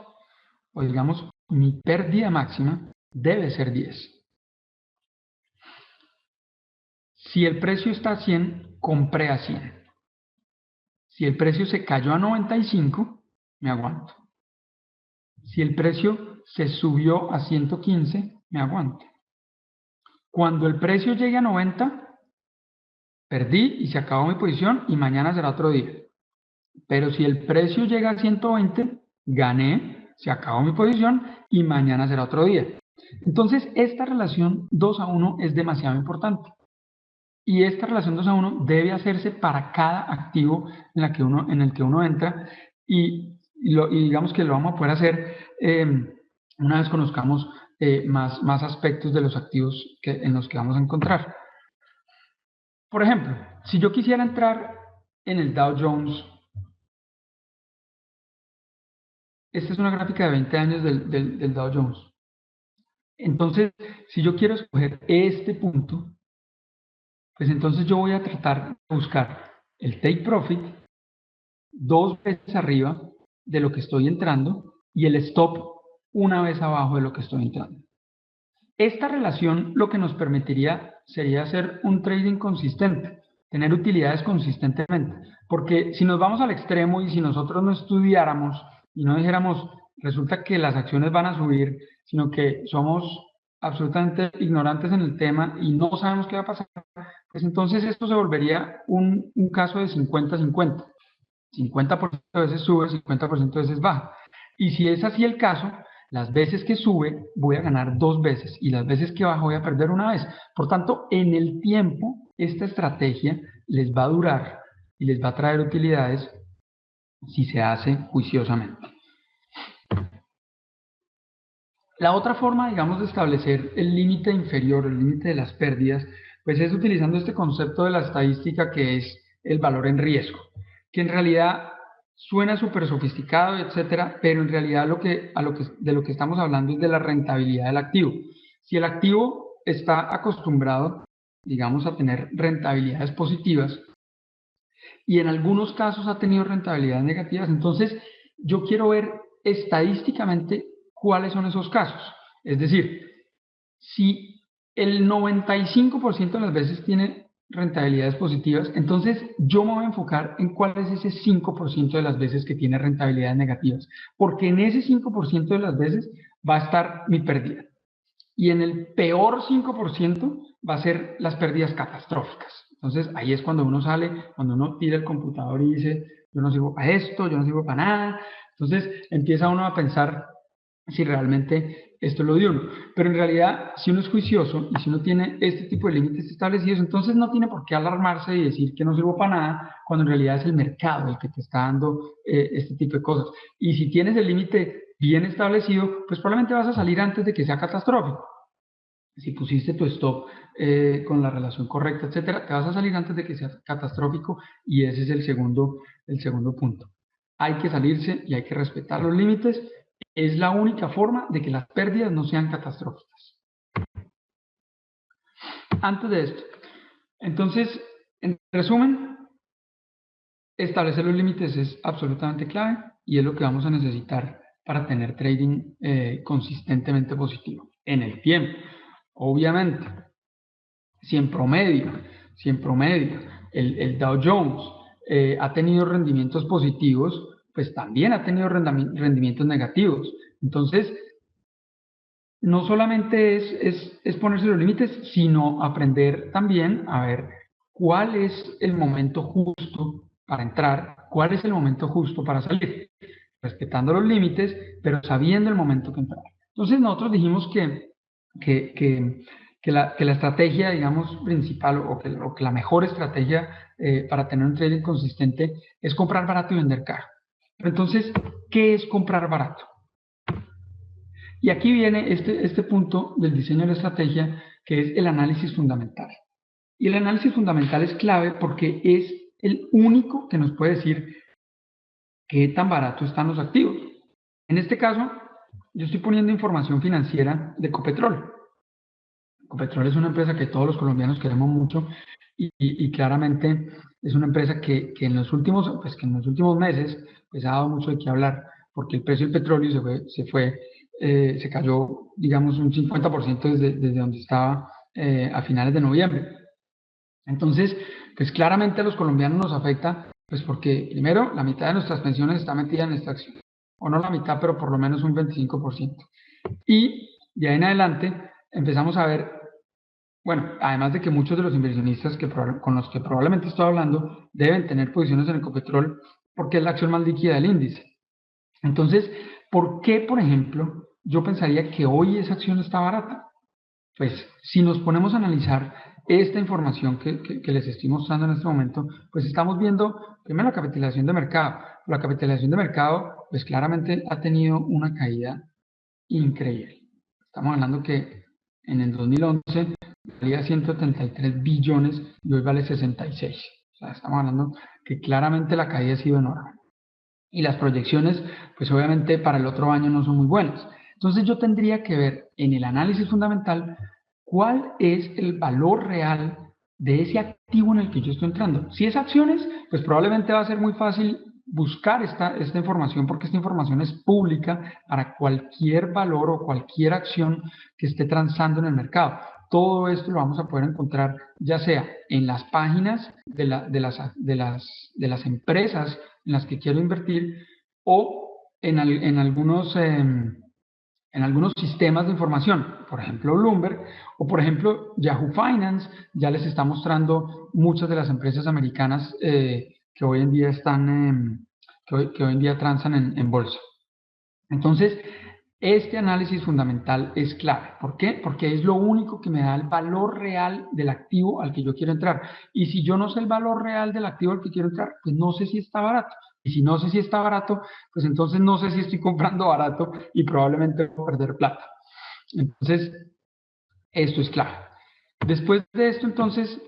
o digamos, mi pérdida máxima, debe ser 10. Si el precio está a 100, compré a 100. Si el precio se cayó a 95, me aguanto. Si el precio se subió a 115, me aguanto. Cuando el precio llegue a 90, perdí y se acabó mi posición y mañana será otro día. Pero si el precio llega a 120, gané, se acabó mi posición y mañana será otro día. Entonces, esta relación 2-1 es demasiado importante. Y esta relación 2-1 debe hacerse para cada activo en el que uno entra y digamos que lo vamos a poder hacer una vez conozcamos más aspectos de los activos en los que vamos a encontrar. Por ejemplo, si yo quisiera entrar en el Dow Jones, esta es una gráfica de 20 años del Dow Jones. Entonces, si yo quiero escoger este punto, pues entonces yo voy a tratar de buscar el take profit 2 veces arriba de lo que estoy entrando y el stop una vez abajo de lo que estoy entrando. Esta relación lo que nos permitiría sería hacer un trading consistente, tener utilidades consistentemente, porque si nos vamos al extremo y si nosotros no estudiáramos y no dijéramos, resulta que las acciones van a subir, sino que somos absolutamente ignorantes en el tema y no sabemos qué va a pasar, pues entonces esto se volvería un caso de 50-50. 50% de veces sube, 50% de veces baja. Y si es así el caso, las veces que sube voy a ganar 2 veces y las veces que baja voy a perder 1 vez. Por tanto, en el tiempo, esta estrategia les va a durar y les va a traer utilidades si se hace juiciosamente. La otra forma, digamos, de establecer el límite inferior, el límite de las pérdidas, pues es utilizando este concepto de la estadística que es el valor en riesgo, que en realidad suena súper sofisticado, etcétera, pero en realidad de lo que estamos hablando es de la rentabilidad del activo. Si el activo está acostumbrado, digamos, a tener rentabilidades positivas y en algunos casos ha tenido rentabilidades negativas, entonces yo quiero ver estadísticamente cuáles son esos casos. Es decir, si el 95% de las veces tiene rentabilidades positivas, entonces yo me voy a enfocar en cuál es ese 5% de las veces que tiene rentabilidades negativas, porque en ese 5% de las veces va a estar mi pérdida. Y en el peor 5% va a ser las pérdidas catastróficas. Entonces ahí es cuando uno sale, cuando uno tira el computador y dice, yo no sirvo para esto, yo no sirvo para nada. Entonces empieza uno a pensar si realmente esto es lo de uno. Pero en realidad, si uno es juicioso y si uno tiene este tipo de límites establecidos, entonces no tiene por qué alarmarse y decir que no sirvo para nada, cuando en realidad es el mercado el que te está dando este tipo de cosas. Y si tienes el límite bien establecido, pues probablemente vas a salir antes de que sea catastrófico. Si pusiste tu stop con la relación correcta, etcétera, te vas a salir antes de que sea catastrófico y ese es el segundo punto. Hay que salirse y hay que respetar los límites. Es la única forma de que las pérdidas no sean catastróficas. Antes de esto, entonces, en resumen, establecer los límites es absolutamente clave y es lo que vamos a necesitar para tener trading consistentemente positivo en el tiempo. Obviamente, si en promedio el Dow Jones ha tenido rendimientos positivos, pues también ha tenido rendimientos negativos. Entonces, no solamente es ponerse los límites, sino aprender también a ver cuál es el momento justo para entrar, cuál es el momento justo para salir, respetando los límites, pero sabiendo el momento que entrar. Entonces nosotros dijimos que la estrategia, digamos, principal o que la mejor estrategia para tener un trading consistente es comprar barato y vender caro. Pero entonces, ¿qué es comprar barato? Y aquí viene este punto del diseño de la estrategia, que es el análisis fundamental. Y el análisis fundamental es clave porque es el único que nos puede decir qué tan barato están los activos. En este caso, yo estoy poniendo información financiera de Ecopetrol. Ecopetrol es una empresa que todos los colombianos queremos mucho y claramente es una empresa que en los últimos meses pues, ha dado mucho de qué hablar, porque el precio del petróleo se cayó, digamos, un 50% desde donde estaba a finales de noviembre. Entonces, pues claramente a los colombianos nos afecta, pues porque primero la mitad de nuestras pensiones está metida en esta acción, o no la mitad, pero por lo menos un 25%. Y de ahí en adelante empezamos a ver, bueno, además de que muchos de los inversionistas con los que probablemente estoy hablando deben tener posiciones en Ecopetrol porque es la acción más líquida del índice. Entonces, ¿por qué, por ejemplo, yo pensaría que hoy esa acción está barata? Pues si nos ponemos a analizar esta información que les estoy mostrando en este momento, pues estamos viendo primero la capitalización de mercado. La capitalización de mercado, pues claramente ha tenido una caída increíble. Estamos hablando que en el 2011 valía 173 billones y hoy vale 66. O sea, estamos hablando que claramente la caída ha sido enorme. Y las proyecciones, pues obviamente para el otro año no son muy buenas. Entonces yo tendría que ver en el análisis fundamental cuál es el valor real de ese activo en el que yo estoy entrando. Si es acciones, pues probablemente va a ser muy fácil buscar esta información porque esta información es pública para cualquier valor o cualquier acción que esté transando en el mercado. Todo esto lo vamos a poder encontrar ya sea en las páginas de las empresas en las que quiero invertir o en algunos sistemas de información, por ejemplo Bloomberg o por ejemplo Yahoo Finance, ya les está mostrando muchas de las empresas americanas que hoy en día que hoy en día transan en bolsa. Entonces, este análisis fundamental es clave. ¿Por qué? Porque es lo único que me da el valor real del activo al que yo quiero entrar. Y si yo no sé el valor real del activo al que quiero entrar, pues no sé si está barato. Y si no sé si está barato, pues entonces no sé si estoy comprando barato y probablemente voy a perder plata. Entonces, esto es clave. Después de esto, entonces,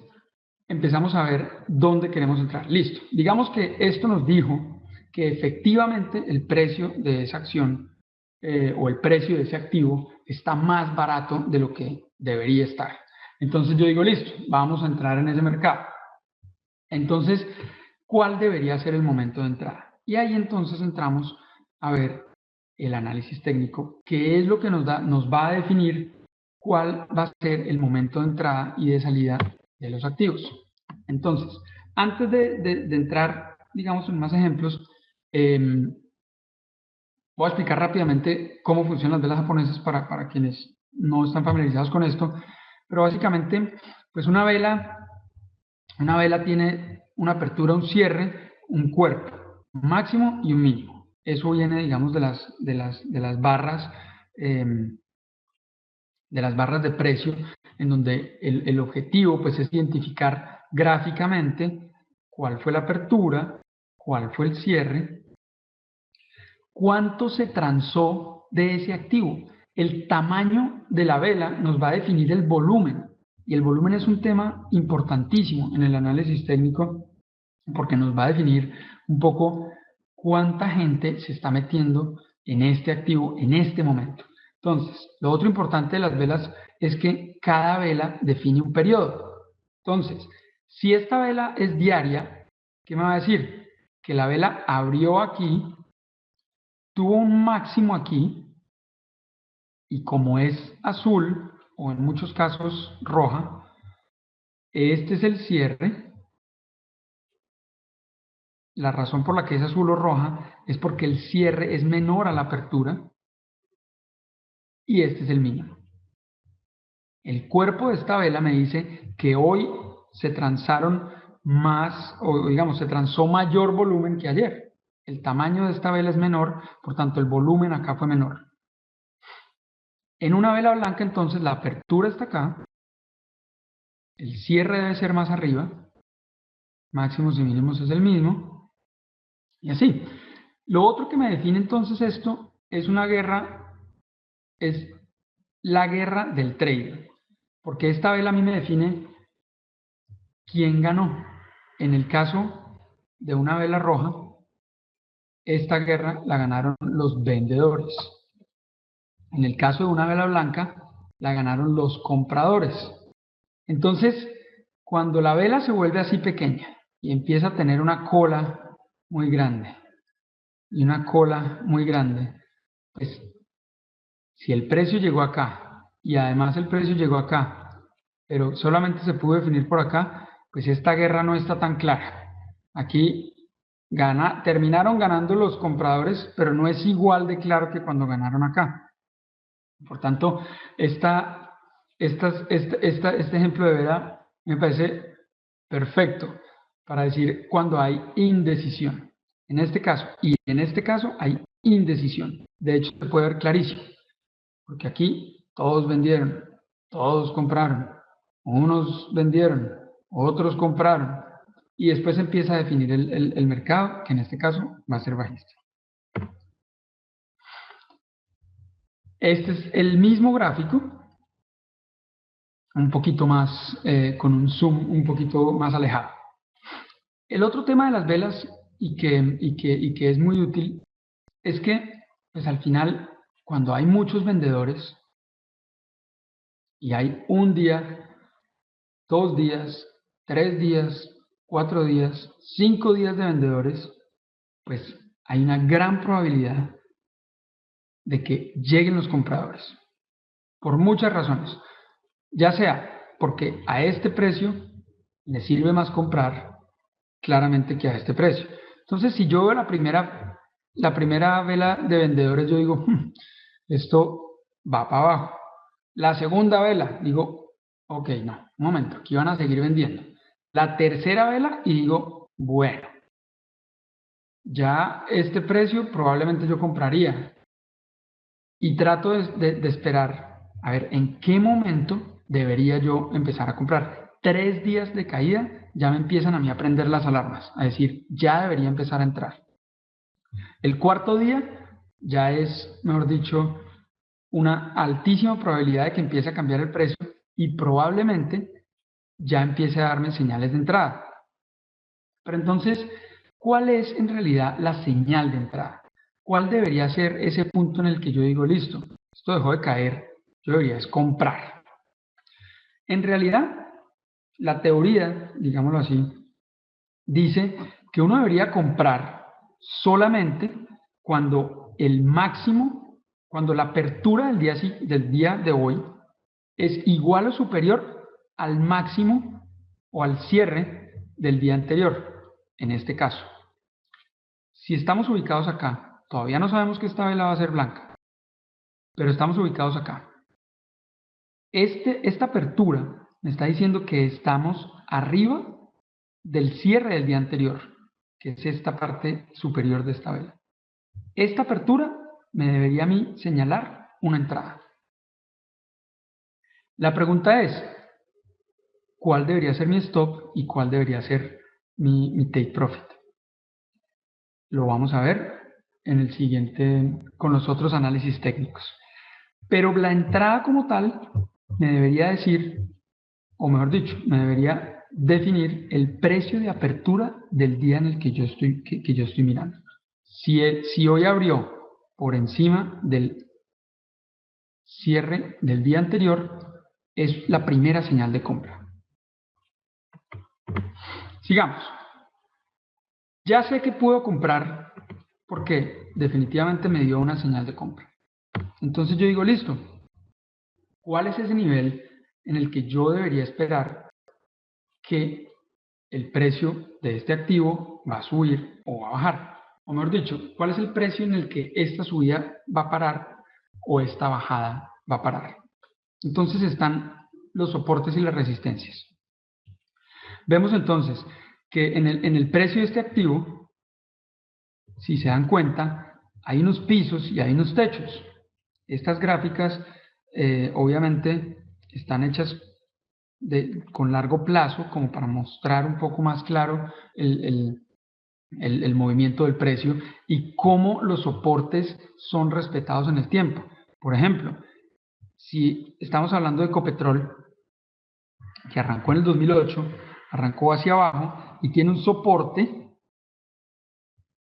empezamos a ver dónde queremos entrar. Listo. Digamos que esto nos dijo que efectivamente el precio de esa acción o el precio de ese activo está más barato de lo que debería estar. Entonces yo digo, listo, vamos a entrar en ese mercado. Entonces, ¿cuál debería ser el momento de entrada? Y ahí entonces entramos a ver el análisis técnico, que es lo que nos va a definir cuál va a ser el momento de entrada y de salida de los activos. Entonces, antes de entrar, digamos, en más ejemplos, voy a explicar rápidamente cómo funcionan las velas japonesas para quienes no están familiarizados con esto, pero básicamente, pues una vela tiene una apertura, un cierre, un cuerpo, un máximo y un mínimo. Eso viene, digamos, de las barras de precio, en donde el objetivo pues, es identificar gráficamente cuál fue la apertura, cuál fue el cierre, cuánto se transó de ese activo. El tamaño de la vela nos va a definir el volumen, y el volumen es un tema importantísimo en el análisis técnico porque nos va a definir un poco cuánta gente se está metiendo en este activo en este momento. Entonces, lo otro importante de las velas es que cada vela define un periodo. Entonces, si esta vela es diaria, ¿qué me va a decir? Que la vela abrió aquí, tuvo un máximo aquí, y como es azul, o en muchos casos roja, este es el cierre. La razón por la que es azul o roja es porque el cierre es menor a la apertura y este es el mínimo. El cuerpo de esta vela me dice que hoy se transaron más, o digamos, se transó mayor volumen que ayer. El tamaño de esta vela es menor, por tanto el volumen acá fue menor. En una vela blanca entonces la apertura está acá, el cierre debe ser más arriba, máximos y mínimos es el mismo, y así. Lo otro que me define entonces esto es es la guerra del trader, porque esta vela a mí me define ¿quién ganó? En el caso de una vela roja, esta guerra la ganaron los vendedores. En el caso de una vela blanca, la ganaron los compradores. Entonces, cuando la vela se vuelve así pequeña y empieza a tener una cola muy grande y una cola muy grande, pues si el precio llegó acá y además el precio llegó acá, pero solamente se pudo definir por acá, pues esta guerra no está tan clara. Aquí terminaron ganando los compradores, pero no es igual de claro que cuando ganaron acá. Por tanto, este ejemplo de vela me parece perfecto para decir cuando hay indecisión. En este caso y en este caso hay indecisión. De hecho, se puede ver clarísimo, porque aquí todos vendieron, todos compraron, unos vendieron, otros compraron, y después empieza a definir el mercado, que en este caso va a ser bajista. Este es el mismo gráfico, un poquito más, con un zoom un poquito más alejado. El otro tema de las velas y que es muy útil es que, pues al final, cuando hay muchos vendedores y hay un día, 2 días, 3 días, 4 días, 5 días de vendedores, pues hay una gran probabilidad de que lleguen los compradores. Por muchas razones. Ya sea porque a este precio le sirve más comprar claramente que a este precio. Entonces, si yo veo la primera vela de vendedores, yo digo, esto va para abajo. La segunda vela, digo, ok, no, un momento, aquí van a seguir vendiendo. La tercera vela y digo, bueno, ya este precio probablemente yo compraría. Y trato de esperar, a ver, ¿en qué momento debería yo empezar a comprar? 3 días de caída ya me empiezan a mí a prender las alarmas, a decir, ya debería empezar a entrar. El cuarto día ya es, mejor dicho, una altísima probabilidad de que empiece a cambiar el precio y probablemente ya empiece a darme señales de entrada. Pero entonces, ¿cuál es en realidad la señal de entrada? ¿Cuál debería ser ese punto en el que yo digo, listo, esto dejó de caer, yo debería es comprar? En realidad, la teoría, digámoslo así, dice que uno debería comprar solamente cuando el máximo, cuando la apertura del día de hoy es igual o superior al máximo o al cierre del día anterior, en este caso. Si estamos ubicados acá, todavía no sabemos que esta vela va a ser blanca, pero estamos ubicados acá. Esta apertura me está diciendo que estamos arriba del cierre del día anterior, que es esta parte superior de esta vela. Esta apertura me debería a mí señalar una entrada. La pregunta es, ¿cuál debería ser mi stop y cuál debería ser mi take profit? Lo vamos a ver en el siguiente, con los otros análisis técnicos. Pero la entrada como tal me debería decir, o mejor dicho, me debería definir el precio de apertura del día en el que yo estoy mirando. Si hoy abrió por encima del cierre del día anterior, es la primera señal de compra. Sigamos. Ya sé que puedo comprar porque definitivamente me dio una señal de compra. Entonces yo digo, listo, ¿cuál es ese nivel en el que yo debería esperar que el precio de este activo va a subir o va a bajar? O mejor dicho, ¿cuál es el precio en el que esta subida va a parar o esta bajada va a parar? Entonces están los soportes y las resistencias. Vemos entonces que en el precio de este activo, si se dan cuenta, hay unos pisos y hay unos techos. Estas gráficas obviamente están hechas con largo plazo, como para mostrar un poco más claro el movimiento del precio y cómo los soportes son respetados en el tiempo. Por ejemplo, si estamos hablando de Ecopetrol, que arrancó en el 2008, arrancó hacia abajo y tiene un soporte.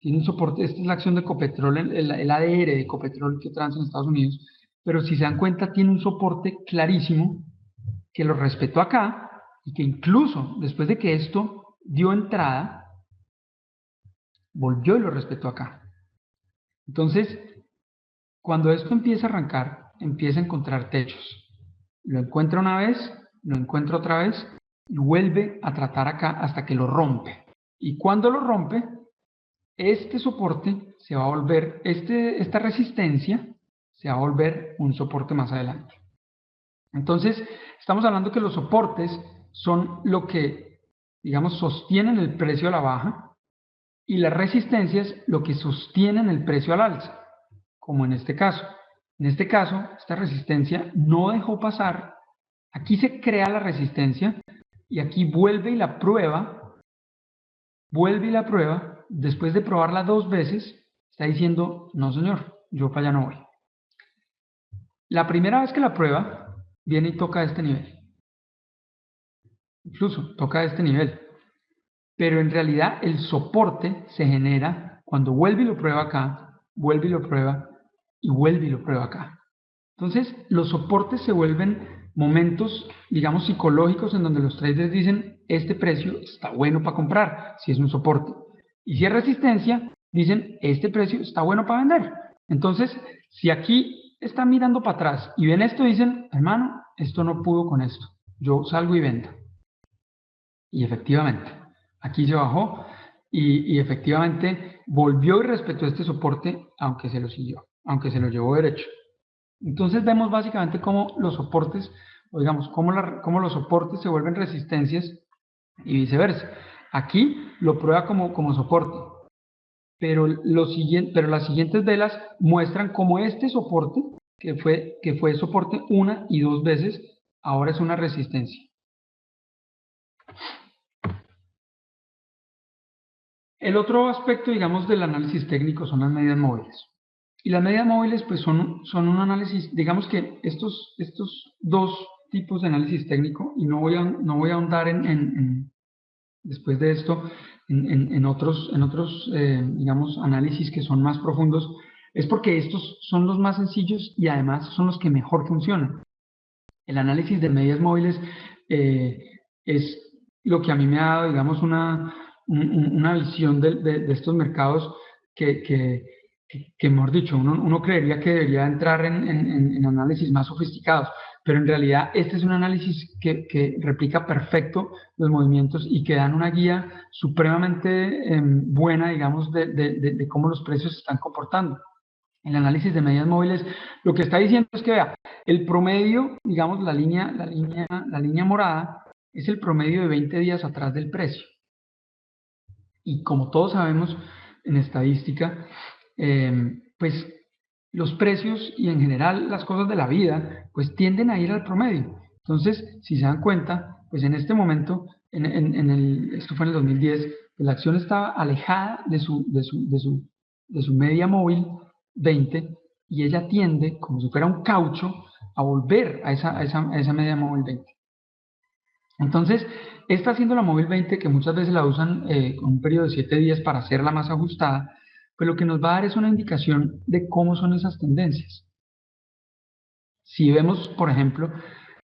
Esta es la acción de Ecopetrol, el ADR de Ecopetrol que transa en Estados Unidos, pero si se dan cuenta tiene un soporte clarísimo que lo respetó acá y que incluso después de que esto dio entrada, volvió y lo respetó acá. Entonces, cuando esto empieza a arrancar, empieza a encontrar techos. Lo encuentra una vez, lo encuentra otra vez y vuelve a tratar acá hasta que lo rompe. Y cuando lo rompe, este soporte se va a volver, esta resistencia se va a volver un soporte más adelante. Entonces, estamos hablando que los soportes son lo que, digamos, sostienen el precio a la baja y las resistencias lo que sostienen el precio al alza, como en este caso. En este caso, esta resistencia no dejó pasar, aquí se crea la resistencia y aquí vuelve y la prueba, después de probarla 2 veces, está diciendo, no señor, yo para allá no voy. La primera vez que la prueba, viene y toca este nivel. Incluso toca este nivel. Pero en realidad el soporte se genera cuando vuelve y lo prueba acá, vuelve y lo prueba y vuelve y lo prueba acá. Entonces, los soportes se vuelven momentos, digamos, psicológicos en donde los traders dicen, este precio está bueno para comprar, si es un soporte. Y si es resistencia, dicen, este precio está bueno para vender. Entonces, si aquí están mirando para atrás y ven esto, dicen, hermano, esto no pudo con esto, yo salgo y vendo. Y efectivamente, aquí se bajó y efectivamente volvió y respetó este soporte, aunque se lo siguió, aunque se lo llevó derecho. Entonces vemos básicamente cómo los soportes, o digamos, cómo los soportes se vuelven resistencias y viceversa. Aquí lo prueba como soporte, pero las siguientes velas muestran cómo este soporte, que fue soporte 1 y 2 veces, ahora es una resistencia. El otro aspecto, digamos, del análisis técnico son las medias móviles. Y las medias móviles, pues, son un análisis, digamos que estos 2 tipos de análisis técnico, y no voy a ahondar después de esto en otros digamos, análisis que son más profundos, es porque estos son los más sencillos y además son los que mejor funcionan. El análisis de medias móviles es lo que a mí me ha dado, digamos, una visión de estos mercados que mejor dicho, uno creería que debería entrar en análisis más sofisticados, pero en realidad este es un análisis que replica perfecto los movimientos y que dan una guía supremamente buena, digamos, de cómo los precios se están comportando. El análisis de medias móviles lo que está diciendo es que, vea, el promedio, digamos, la línea morada, es el promedio de 20 días atrás del precio. Y como todos sabemos en estadística, pues los precios y en general las cosas de la vida, pues tienden a ir al promedio. Entonces, si se dan cuenta, pues en este momento, esto fue en el 2010, pues la acción estaba alejada de su media móvil 20 y ella tiende, como si fuera un caucho, a volver a esa media móvil 20. Entonces, esta siendo la móvil 20, que muchas veces la usan con un periodo de 7 días para hacerla más ajustada, pues lo que nos va a dar es una indicación de cómo son esas tendencias. Si vemos, por ejemplo,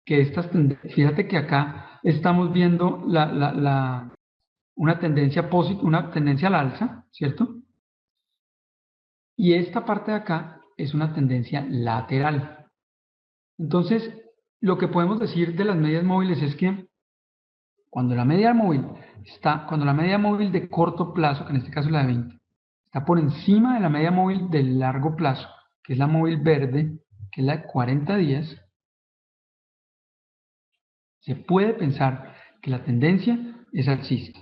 que estas tendencias, fíjate que acá estamos viendo una tendencia al alza, ¿cierto? Y esta parte de acá es una tendencia lateral. Entonces, lo que podemos decir de las medias móviles es que cuando la media móvil de corto plazo, que en este caso es la de 20, está por encima de la media móvil de largo plazo, que es la móvil verde, que es la de 40 días, se puede pensar que la tendencia es alcista,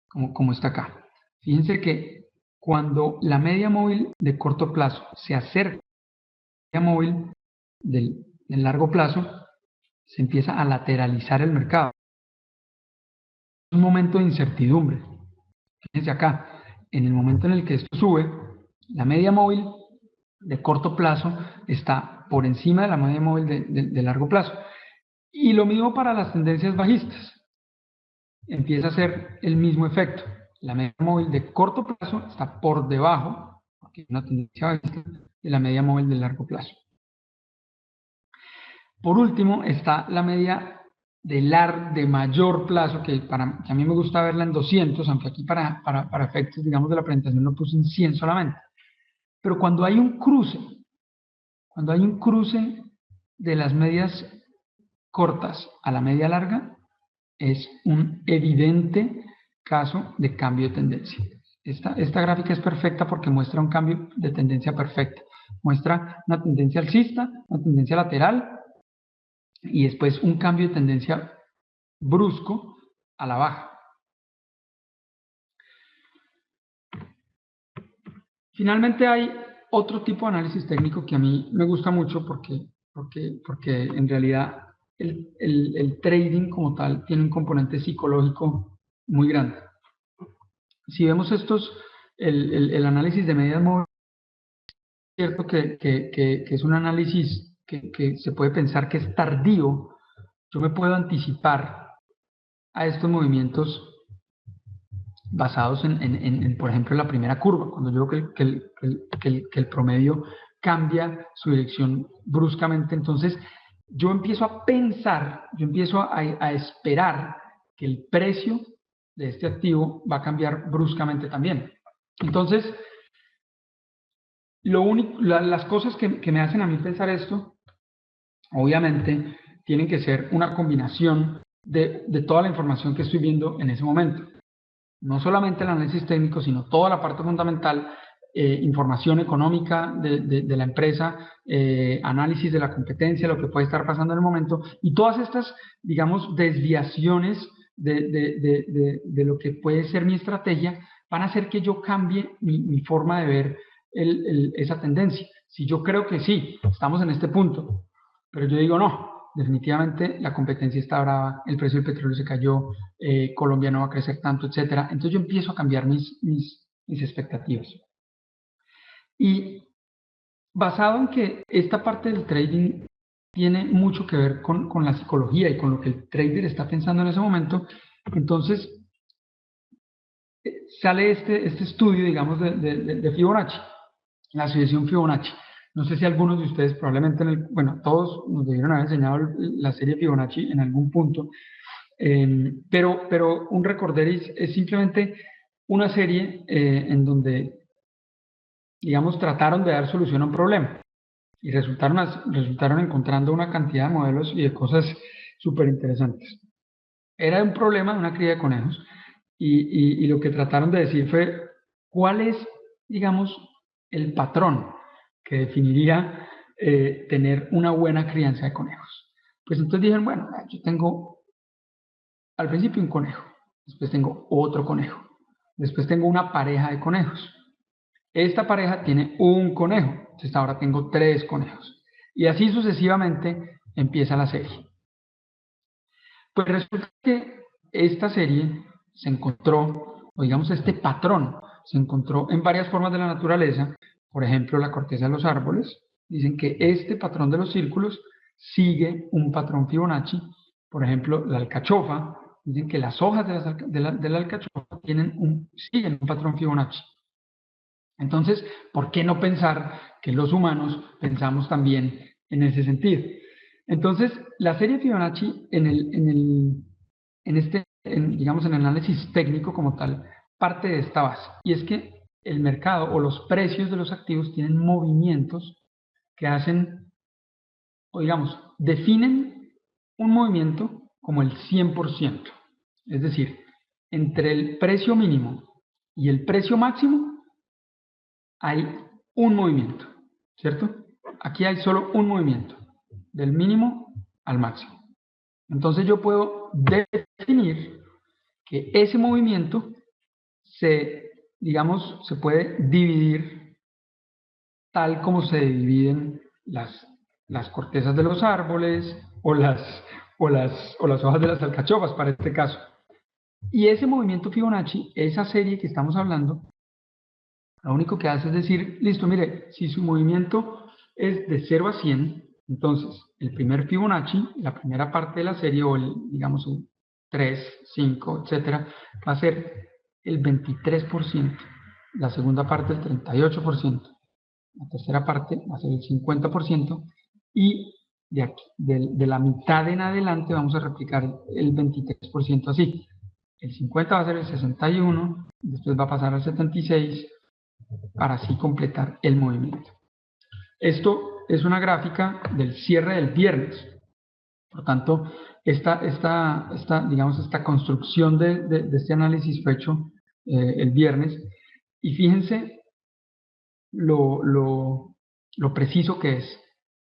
como está acá. Fíjense que cuando la media móvil de corto plazo se acerca a la media móvil del largo plazo, se empieza a lateralizar el mercado. Es un momento de incertidumbre. Fíjense acá, en el momento en el que esto sube, la media móvil de corto plazo está por encima de la media móvil de largo plazo. Y lo mismo para las tendencias bajistas. empieza a hacer el mismo efecto. La media móvil de corto plazo está por debajo, porque hay una tendencia bajista, de la media móvil de largo plazo. Por último, está la media de mayor plazo, que a mí me gusta verla en 200, aunque aquí para efectos, digamos, de la presentación lo puse en 100 solamente. Pero cuando hay un cruce de las medias cortas a la media larga, es un evidente caso de cambio de tendencia. Esta gráfica es perfecta porque muestra un cambio de tendencia perfecta. Muestra una tendencia alcista, una tendencia lateral, y después un cambio de tendencia brusco a la baja. Finalmente hay otro tipo de análisis técnico que a mí me gusta mucho porque en realidad el trading como tal tiene un componente psicológico muy grande. Si vemos el análisis de medias móviles, es cierto que es un análisis que se puede pensar que es tardío. Yo me puedo anticipar a estos movimientos basados por ejemplo, en la primera curva, cuando yo veo que el promedio cambia su dirección bruscamente. Entonces yo empiezo a pensar, yo empiezo a esperar que el precio de este activo va a cambiar bruscamente también. Entonces, las cosas que me hacen a mí pensar esto, obviamente, tienen que ser una combinación de toda la información que estoy viendo en ese momento. No solamente el análisis técnico, sino toda la parte fundamental, información económica de la empresa, análisis de la competencia, lo que puede estar pasando en el momento, y todas estas, digamos, desviaciones de lo que puede ser mi estrategia, van a hacer que yo cambie mi forma de ver esa tendencia. Si yo creo que sí, estamos en este punto, pero yo digo no, definitivamente la competencia está brava, el precio del petróleo se cayó, Colombia no va a crecer tanto, etcétera. Entonces yo empiezo a cambiar mis expectativas. Y basado en que esta parte del trading tiene mucho que ver con la psicología y con lo que el trader está pensando en ese momento, entonces sale este estudio, digamos, de Fibonacci, la asociación Fibonacci. No sé si algunos de ustedes probablemente, bueno, todos nos debieron haber enseñado la serie Fibonacci en algún punto, pero un recorderis es simplemente una serie en donde, digamos, trataron de dar solución a un problema y resultaron encontrando una cantidad de modelos y de cosas súper interesantes. Era un problema de una cría de conejos y lo que trataron de decir fue cuál es, digamos, el patrón que definiría tener una buena crianza de conejos. Pues entonces dijeron, bueno, yo tengo al principio un conejo, después tengo otro conejo, después tengo una pareja de conejos. Esta pareja tiene un conejo, entonces ahora tengo 3 conejos. Y así sucesivamente empieza la serie. Pues resulta que esta serie se encontró, o digamos este patrón, se encontró en varias formas de la naturaleza, por ejemplo la corteza de los árboles. Dicen que este patrón de los círculos sigue un patrón Fibonacci. Por ejemplo, la alcachofa, dicen que las hojas de la alcachofa siguen un patrón Fibonacci. Entonces, ¿por qué no pensar que los humanos pensamos también en ese sentido? Entonces, la serie Fibonacci digamos, en el análisis técnico como tal, parte de esta base. Y es que el mercado o los precios de los activos tienen movimientos que hacen, o digamos, definen un movimiento como el 100%. Es decir, entre el precio mínimo y el precio máximo hay un movimiento, ¿cierto? Aquí hay solo un movimiento, del mínimo al máximo. Entonces yo puedo definir que ese movimiento digamos, se puede dividir tal como se dividen las cortezas de los árboles o las hojas de las alcachofas, para este caso. Y ese movimiento Fibonacci, esa serie que estamos hablando, lo único que hace es decir, listo, mire, si su movimiento es de 0 a 100, entonces el primer Fibonacci, la primera parte de la serie, o digamos 3, 5, etcétera, va a ser el 23%, la segunda parte el 38%, la tercera parte va a ser el 50%, y de, aquí, de la mitad en adelante vamos a replicar el 23% así. El 50 va a ser el 61, después va a pasar al 76, para así completar el movimiento. Esto es una gráfica del cierre del viernes. Por tanto, digamos, esta construcción de este análisis fue hecho el viernes. Y fíjense lo preciso que es.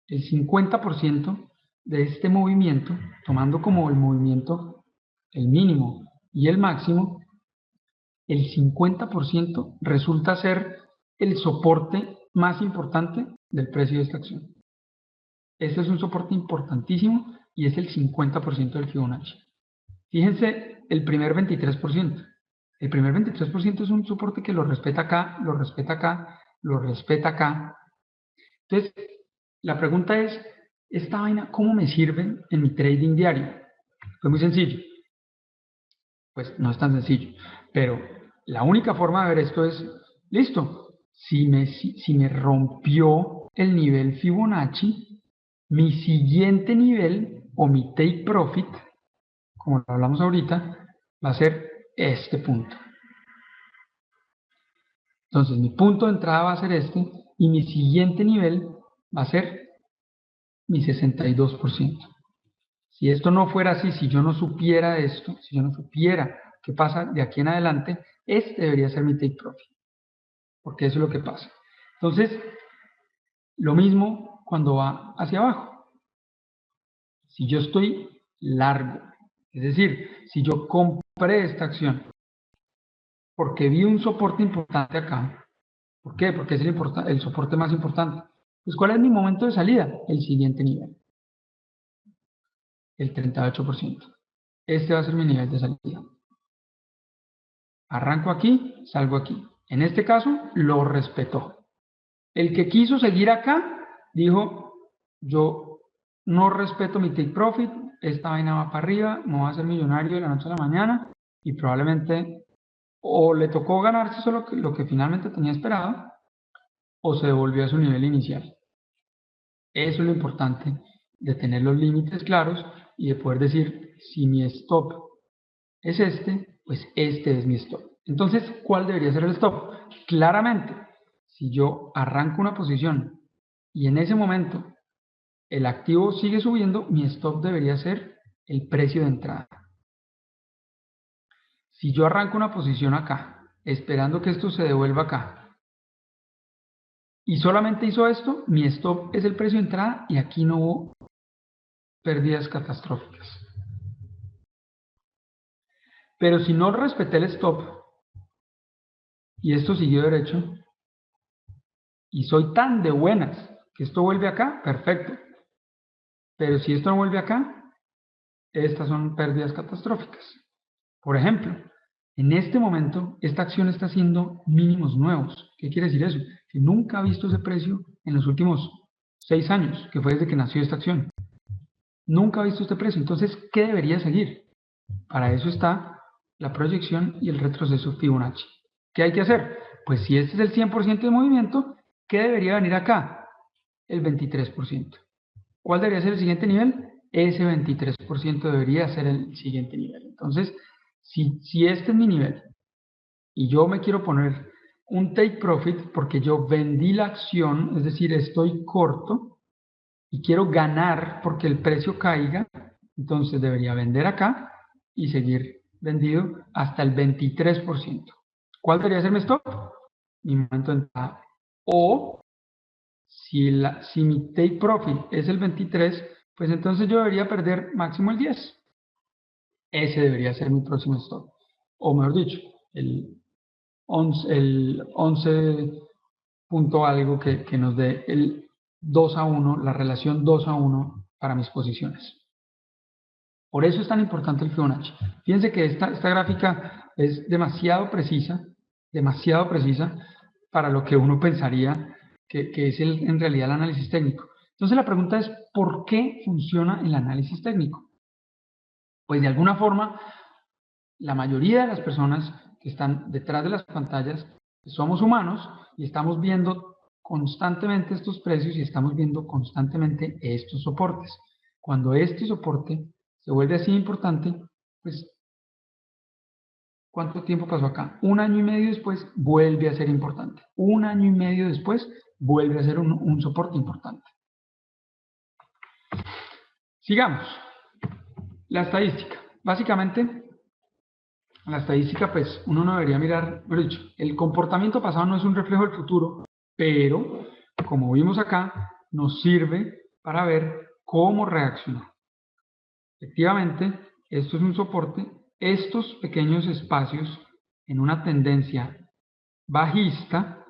El 50% de este movimiento, tomando como el movimiento el mínimo y el máximo, el 50% resulta ser el soporte más importante del precio de esta acción. Este es un soporte importantísimo y es el 50% del Fibonacci. Fíjense el primer 23%. El primer 23% es un soporte que lo respeta acá, lo respeta acá, lo respeta acá. Entonces, la pregunta es, ¿esta vaina cómo me sirve en mi trading diario? Fue muy sencillo. Pues no es tan sencillo, pero la única forma de ver esto es, listo, si me rompió el nivel Fibonacci, mi siguiente nivel o mi take profit, como lo hablamos ahorita, va a ser este punto. Entonces mi punto de entrada va a ser este y mi siguiente nivel va a ser mi 62%. Si esto no fuera así, si yo no supiera esto, si yo no supiera qué pasa de aquí en adelante, este debería ser mi take profit, porque eso es lo que pasa. Entonces, lo mismo cuando va hacia abajo. Si yo estoy largo, es decir, si yo compré esta acción porque vi un soporte importante acá, ¿por qué? Porque es el soporte más importante. Pues, ¿cuál es mi momento de salida? El siguiente nivel, el 38%. Este va a ser mi nivel de salida. Arranco aquí, salgo aquí. En este caso, lo respetó. El que quiso seguir acá, dijo, yo no respeto mi take profit, esta vaina va para arriba, no va a ser millonario de la noche a la mañana, y probablemente o le tocó ganarse solo lo que finalmente tenía esperado, o se devolvió a su nivel inicial. Eso es lo importante de tener los límites claros y de poder decir, si mi stop es este, pues este es mi stop. Entonces, ¿cuál debería ser el stop? Claramente, si yo arranco una posición y en ese momento el activo sigue subiendo, mi stop debería ser el precio de entrada. Si yo arranco una posición acá, esperando que esto se devuelva acá, y solamente hizo esto, mi stop es el precio de entrada y aquí no hubo pérdidas catastróficas. Pero si no respeté el stop y esto siguió derecho, y soy tan de buenas que esto vuelve acá, perfecto. Pero si esto no vuelve acá, estas son pérdidas catastróficas. Por ejemplo, en este momento, esta acción está haciendo mínimos nuevos. ¿Qué quiere decir eso? Que nunca ha visto ese precio en los últimos 6 años, que fue desde que nació esta acción. Nunca ha visto este precio. Entonces, ¿qué debería seguir? Para eso está la proyección y el retroceso Fibonacci. ¿Qué hay que hacer? Pues si este es el 100% de movimiento, ¿qué debería venir acá? El 23%. ¿Cuál debería ser el siguiente nivel? Ese 23% debería ser el siguiente nivel. Entonces, si este es mi nivel y yo me quiero poner un take profit porque yo vendí la acción, es decir, estoy corto y quiero ganar porque el precio caiga, entonces debería vender acá y seguir vendido hasta el 23%. ¿Cuál debería ser mi stop? Mi momento de entrada. O si mi take profit es el 23, pues entonces yo debería perder máximo el 10. Ese debería ser mi próximo stop. O mejor dicho, el 11 punto algo que nos dé el 2-1, la relación 2-1 para mis posiciones. Por eso es tan importante el Fibonacci. Fíjense que esta gráfica es demasiado precisa para lo que uno pensaría que es en realidad el análisis técnico. Entonces la pregunta es, ¿por qué funciona el análisis técnico? pues de alguna forma, la mayoría de las personas que están detrás de las pantallas somos humanos y estamos viendo constantemente estos precios y estamos viendo constantemente estos soportes. Cuando este soporte se vuelve así importante, pues, ¿cuánto tiempo pasó acá? 1 año y medio después vuelve a ser importante. 1 año y medio después vuelve a ser un soporte importante. Sigamos. La estadística. Básicamente, la estadística, pues, uno no debería mirar, mejor dicho, el comportamiento pasado no es un reflejo del futuro, pero, como vimos acá, nos sirve para ver cómo reaccionar. Efectivamente, esto es un soporte. Estos pequeños espacios en una tendencia bajista,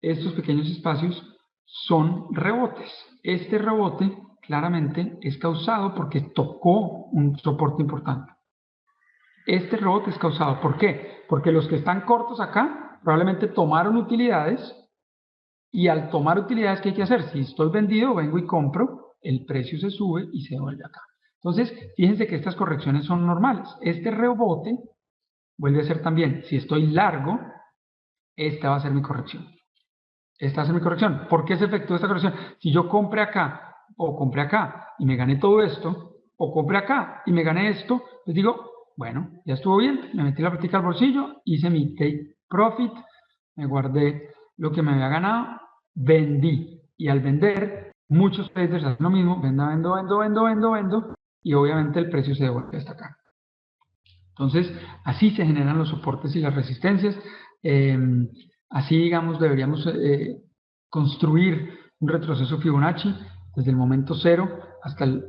estos pequeños espacios son rebotes. Este rebote claramente es causado porque tocó un soporte importante. Este rebote es causado, ¿por qué? Porque los que están cortos acá probablemente tomaron utilidades y al tomar utilidades, ¿qué hay que hacer? Si estoy vendido, vengo y compro, el precio se sube y se vuelve acá. Entonces, fíjense que estas correcciones son normales. Este rebote vuelve a ser también, si estoy largo, esta va a ser mi corrección. Esta va a ser mi corrección. ¿Por qué se efectúa esta corrección? Si yo compré acá o compré acá y me gané todo esto, o compré acá y me gané esto, les digo, bueno, ya estuvo bien, me metí la práctica al bolsillo, hice mi take profit, me guardé lo que me había ganado, vendí. Y al vender, muchos traders hacen lo mismo, vendo, y obviamente el precio se devuelve hasta acá. Entonces, así se generan los soportes y las resistencias. Así, digamos, deberíamos construir un retroceso Fibonacci desde el momento cero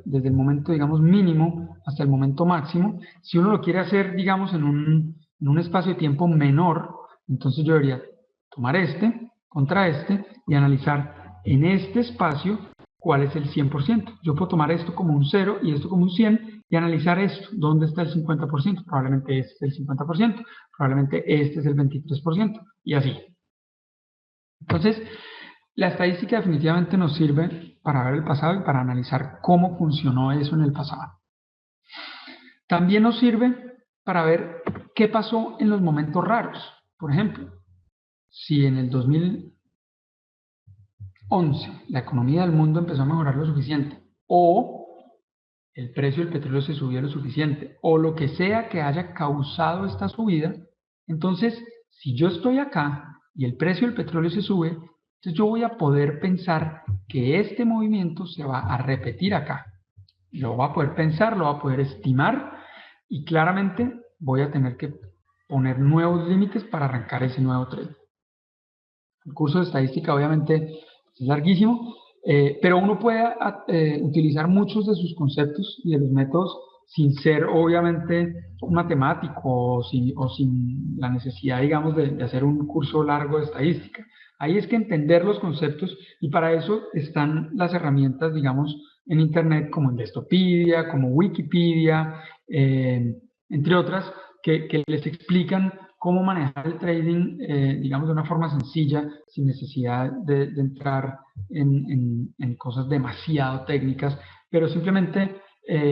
desde el momento, digamos, mínimo hasta el momento máximo. Si uno lo quiere hacer, digamos, en un espacio de tiempo menor, entonces yo debería tomar este contra este y analizar en este espacio cuál es el 100%. Yo puedo tomar esto como un 0 y esto como un 100 y analizar esto. ¿Dónde está el 50%? Probablemente este es el 50%, probablemente este es el 23% y así. Entonces, la estadística definitivamente nos sirve para ver el pasado y para analizar cómo funcionó eso en el pasado. También nos sirve para ver qué pasó en los momentos raros. Por ejemplo, si en el 2011 la economía del mundo empezó a mejorar lo suficiente o el precio del petróleo se subió lo suficiente o lo que sea que haya causado esta subida, entonces si yo estoy acá y el precio del petróleo se sube, entonces yo voy a poder pensar que este movimiento se va a repetir acá. Lo voy a poder pensar, lo voy a poder estimar y claramente voy a tener que poner nuevos límites para arrancar ese nuevo trade. El curso de estadística obviamente es larguísimo, pero uno puede utilizar muchos de sus conceptos y de los métodos sin ser obviamente un matemático o sin la necesidad, digamos, de hacer un curso largo de estadística. Ahí es que entender los conceptos y para eso están las herramientas, digamos, en Internet como Investopedia, como Wikipedia, entre otras, que les explican cómo manejar el trading, digamos, de una forma sencilla, sin necesidad de entrar en cosas demasiado técnicas, pero simplemente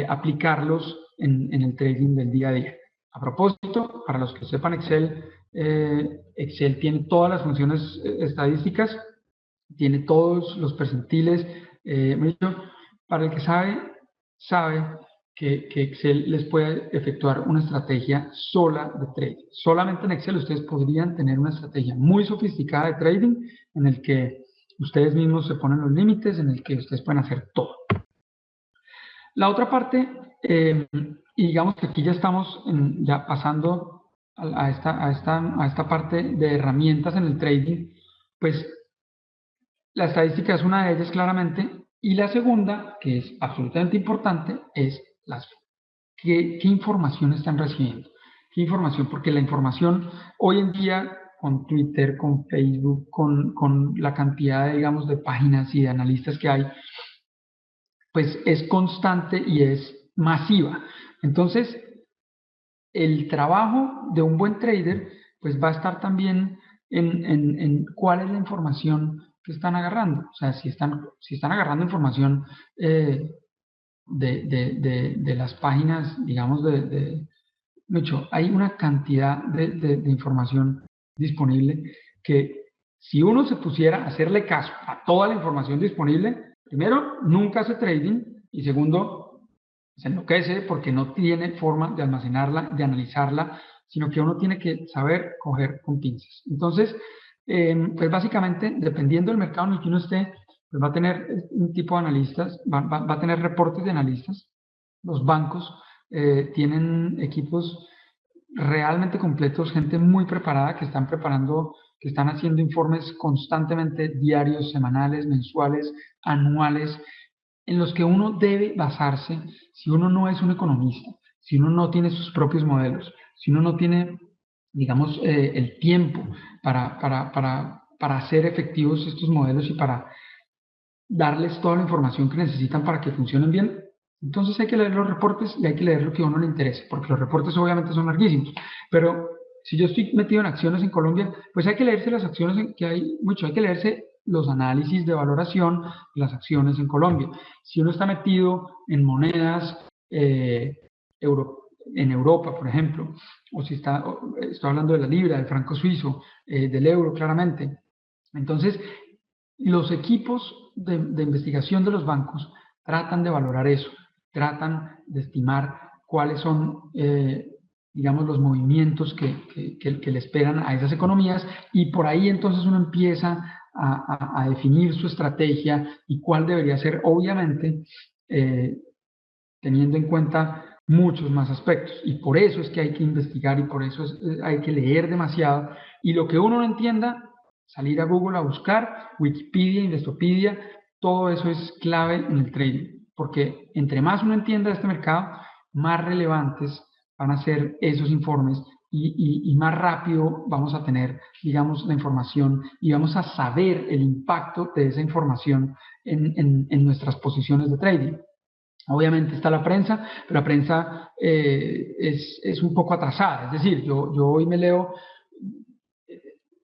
aplicarlos en el trading del día a día. A propósito, para los que sepan Excel, Excel tiene todas las funciones estadísticas, tiene todos los percentiles. Para el que sabe que Excel les puede efectuar una estrategia sola de trading. Solamente en Excel ustedes podrían tener una estrategia muy sofisticada de trading en el que ustedes mismos se ponen los límites, en el que ustedes pueden hacer todo. La otra parte, y digamos que aquí ya estamos ya pasando a esta parte de herramientas en el trading, pues la estadística es una de ellas claramente, y la segunda, que es absolutamente importante, es ¿qué información están recibiendo? ¿Qué información? Porque la información hoy en día, con Twitter, con Facebook, con la cantidad de, digamos, de páginas y de analistas que hay, pues es constante y es masiva. Entonces, el trabajo de un buen trader, pues va a estar también en cuál es la información que están agarrando. O sea, si están agarrando información de las páginas, digamos, mucho, hay una cantidad de información disponible que si uno se pusiera a hacerle caso a toda la información disponible, primero, nunca hace trading y segundo, se enloquece porque no tiene forma de almacenarla, de analizarla, sino que uno tiene que saber coger con pinzas. Entonces, pues básicamente, dependiendo del mercado en el que uno esté, pues va a tener un tipo de analistas, va a tener reportes de analistas. Los bancos tienen equipos realmente completos, gente muy preparada que están preparando, que están haciendo informes constantemente, diarios, semanales, mensuales, anuales, en los que uno debe basarse si uno no es un economista, si uno no tiene sus propios modelos, si uno no tiene, digamos, el tiempo para hacer efectivos estos modelos y para darles toda la información que necesitan para que funcionen bien. Entonces hay que leer los reportes y hay que leer lo que a uno le interese, porque los reportes obviamente son larguísimos, pero si yo estoy metido en acciones en Colombia, pues hay que leerse las acciones que hay mucho, hay que leerse los análisis de valoración de las acciones en Colombia. Si uno está metido en monedas en Europa, por ejemplo, o si estoy hablando de la libra, del franco suizo, del euro, claramente. Entonces, los equipos de investigación de los bancos tratan de valorar eso, tratan de estimar cuáles son, digamos, los movimientos que le esperan a esas economías y por ahí entonces uno empieza a definir su estrategia y cuál debería ser, obviamente, teniendo en cuenta muchos más aspectos. Y por eso es que hay que investigar y por eso hay que leer demasiado. Y lo que uno no entienda, salir a Google a buscar, Wikipedia, Investopedia, todo eso es clave en el trading. Porque entre más uno entienda este mercado, más relevantes van a ser esos informes y más rápido vamos a tener, digamos, la información y vamos a saber el impacto de esa información en nuestras posiciones de trading. Obviamente está la prensa, pero la prensa es un poco atrasada. Es decir, yo hoy me leo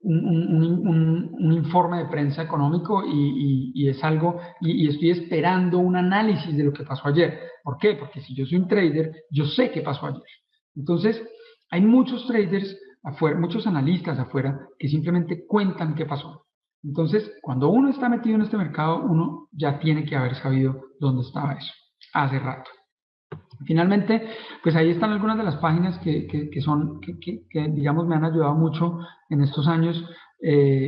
un informe de prensa económico y es algo, y estoy esperando un análisis de lo que pasó ayer. ¿Por qué? Porque si yo soy un trader, yo sé qué pasó ayer. Entonces, hay muchos traders afuera, muchos analistas afuera que simplemente cuentan qué pasó. Entonces, cuando uno está metido en este mercado, uno ya tiene que haber sabido dónde estaba eso hace rato. Finalmente, pues ahí están algunas de las páginas que digamos, me han ayudado mucho en estos años,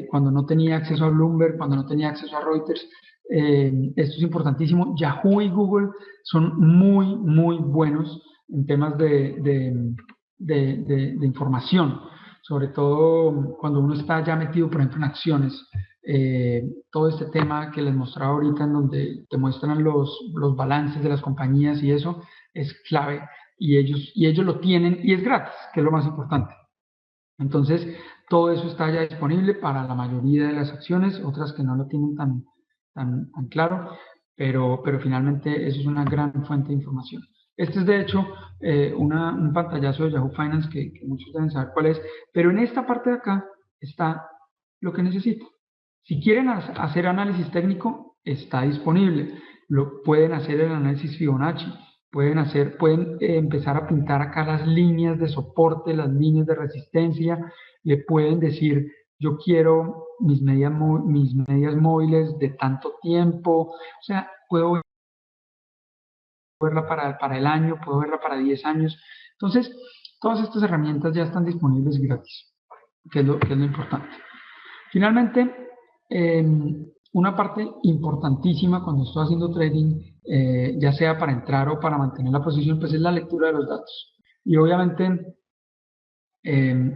cuando no tenía acceso a Bloomberg, cuando no tenía acceso a Reuters. Esto es importantísimo. Yahoo y Google son muy, muy buenos en temas de información, sobre todo cuando uno está ya metido, por ejemplo, en acciones. Todo este tema que les mostraba ahorita, en donde te muestran los balances de las compañías y eso, es clave y ellos lo tienen y es gratis, que es lo más importante. Entonces, todo eso está ya disponible para la mayoría de las acciones, otras que no lo tienen tan claro, pero finalmente eso es una gran fuente de información. Este es de hecho un pantallazo de Yahoo Finance que muchos deben saber cuál es, pero en esta parte de acá está lo que necesito. Si quieren hacer análisis técnico, está disponible. Pueden hacer el análisis Fibonacci, pueden empezar a pintar acá las líneas de soporte, las líneas de resistencia, le pueden decir, yo quiero mis medias móviles de tanto tiempo, o sea, puedo verla para el año, puedo verla para 10 años. Entonces, todas estas herramientas ya están disponibles gratis, que es lo importante. Finalmente, una parte importantísima cuando estoy haciendo trading, ya sea para entrar o para mantener la posición, pues es la lectura de los datos. Y obviamente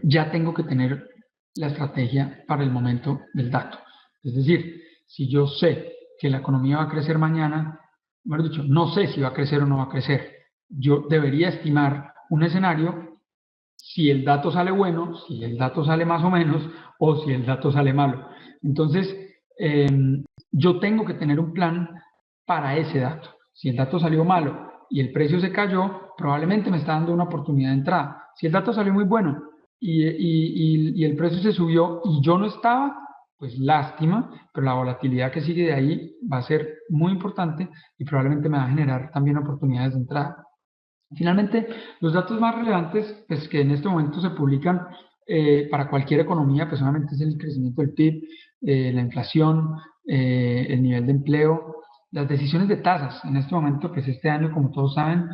ya tengo que tener la estrategia para el momento del dato. Es decir, si yo sé que la economía va a crecer mañana, mejor dicho, no sé si va a crecer o no va a crecer. Yo debería estimar un escenario si el dato sale bueno, si el dato sale más o menos, o si el dato sale malo. Entonces, yo tengo que tener un plan para ese dato. Si el dato salió malo y el precio se cayó, probablemente me está dando una oportunidad de entrada. Si el dato salió muy bueno y el precio se subió y yo no estaba, pues lástima, pero la volatilidad que sigue de ahí va a ser muy importante y probablemente me va a generar también oportunidades de entrada. Finalmente, los datos más relevantes pues, que en este momento se publican para cualquier economía, pues obviamente es el crecimiento del PIB, la inflación, el nivel de empleo, las decisiones de tasas. En este momento, pues este año, como todos saben,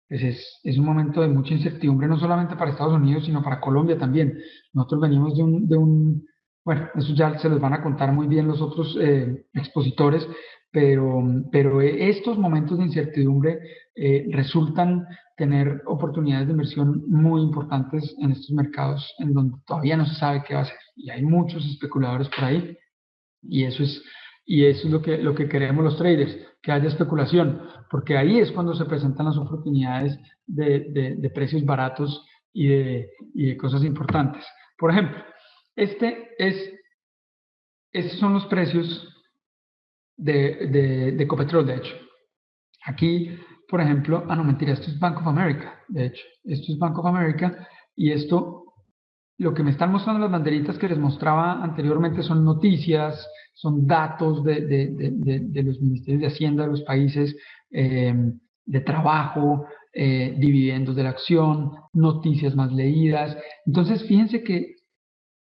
pues es un momento de mucha incertidumbre, no solamente para Estados Unidos, sino para Colombia también. Nosotros venimos bueno, eso ya se los van a contar muy bien los otros expositores, pero estos momentos de incertidumbre resultan tener oportunidades de inversión muy importantes en estos mercados en donde todavía no se sabe qué va a hacer. Y hay muchos especuladores por ahí y eso es lo que queremos los traders, que haya especulación, porque ahí es cuando se presentan las oportunidades de precios baratos y de cosas importantes. Por ejemplo, estos son los precios de Ecopetrol, de hecho. Aquí, por ejemplo, no mentira, esto es Bank of America, de hecho, esto es Bank of America y esto, lo que me están mostrando las banderitas que les mostraba anteriormente son noticias, son datos de los ministerios de Hacienda de los países, de trabajo, dividendos de la acción, noticias más leídas. Entonces, fíjense que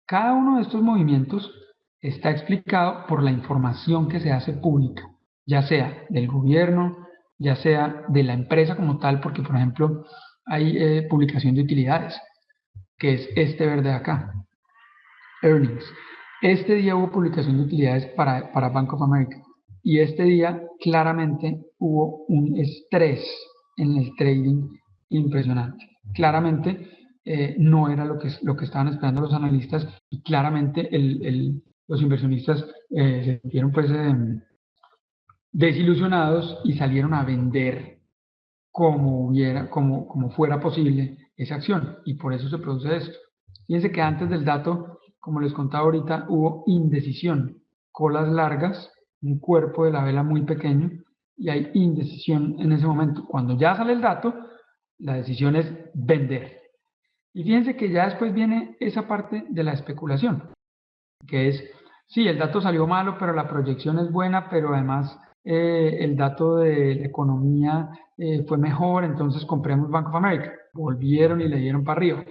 cada uno de estos movimientos está explicado por la información que se hace pública, ya sea del gobierno, ya sea de la empresa como tal, porque por ejemplo hay publicación de utilidades, que es este verde de acá, earnings. Este día hubo publicación de utilidades para Bank of America y este día claramente hubo un estrés en el trading impresionante. Claramente no era lo que estaban esperando los analistas y claramente los inversionistas se sintieron pues desilusionados y salieron a vender como fuera posible esa acción y por eso se produce esto. Fíjense que antes del dato, como les contaba ahorita, hubo indecisión, colas largas, un cuerpo de la vela muy pequeño y hay indecisión en ese momento. Cuando ya sale el dato, la decisión es vender. Y fíjense que ya después viene esa parte de la especulación, que es, sí, el dato salió malo, pero la proyección es buena, pero además el dato de la economía fue mejor, entonces compremos Bank of America. Volvieron y le dieron para arriba.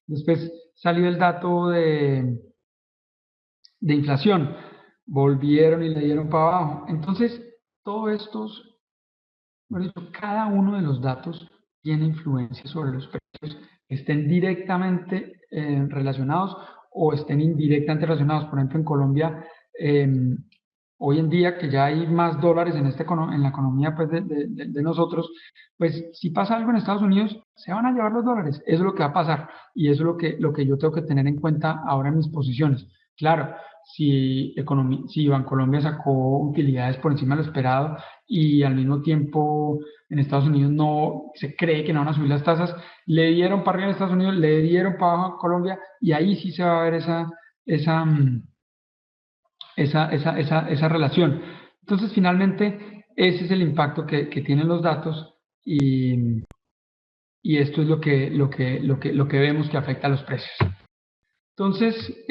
Después salió el dato de inflación, volvieron y le dieron para abajo. Entonces, todos estos, bueno, cada uno de los datos tiene influencia sobre los precios, estén directamente relacionados o estén indirectamente relacionados. Por ejemplo, en Colombia, hoy en día que ya hay más dólares en la economía pues, de nosotros, pues si pasa algo en Estados Unidos, se van a llevar los dólares. Eso es lo que va a pasar y eso es lo que yo tengo que tener en cuenta ahora en mis posiciones. Claro, si Bancolombia sacó utilidades por encima de lo esperado y al mismo tiempo en Estados Unidos no se cree que no van a subir las tasas, le dieron para arriba en Estados Unidos, le dieron para abajo a Colombia y ahí sí se va a ver esa relación. Entonces, finalmente, ese es el impacto que tienen los datos y esto es lo que vemos que afecta a los precios. Entonces,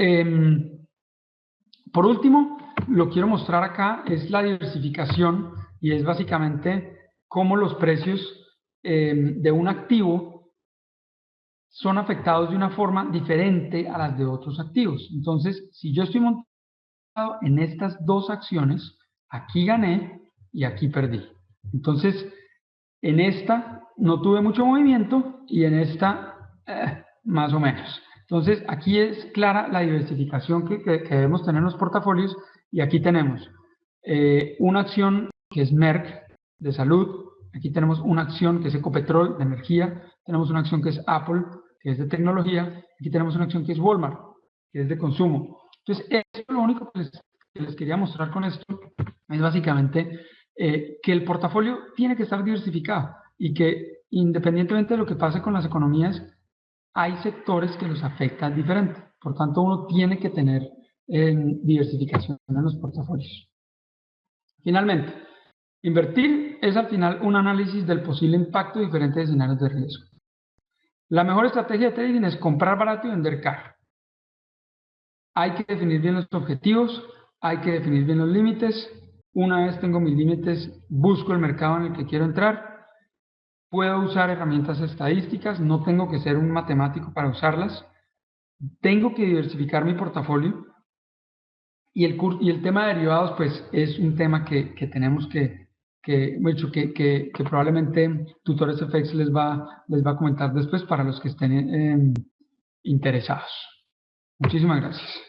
por último, lo quiero mostrar acá, es la diversificación y es básicamente cómo los precios de un activo son afectados de una forma diferente a las de otros activos. Entonces, si yo estoy montado en estas dos acciones, aquí gané y aquí perdí. Entonces, en esta no tuve mucho movimiento y en esta más o menos. Entonces, aquí es clara la diversificación que debemos tener en los portafolios y aquí tenemos una acción que es Merck de salud, aquí tenemos una acción que es Ecopetrol de energía, tenemos una acción que es Apple, que es de tecnología, aquí tenemos una acción que es Walmart, que es de consumo. Entonces, eso es lo único que les quería mostrar con esto, es básicamente que el portafolio tiene que estar diversificado y que independientemente de lo que pase con las economías, hay sectores que los afectan diferente. Por tanto, uno tiene que tener diversificación en los portafolios. Finalmente, invertir es al final un análisis del posible impacto de diferentes escenarios de riesgo. La mejor estrategia de trading es comprar barato y vender caro. hay que definir bien los objetivos, hay que definir bien los límites. Una vez tengo mis límites, busco el mercado en el que quiero entrar. Puedo usar herramientas estadísticas, no tengo que ser un matemático para usarlas. Tengo que diversificar mi portafolio. Y el tema de derivados, pues, es un tema que tenemos que probablemente Tutores FX les va a comentar después para los que estén interesados. Muchísimas gracias.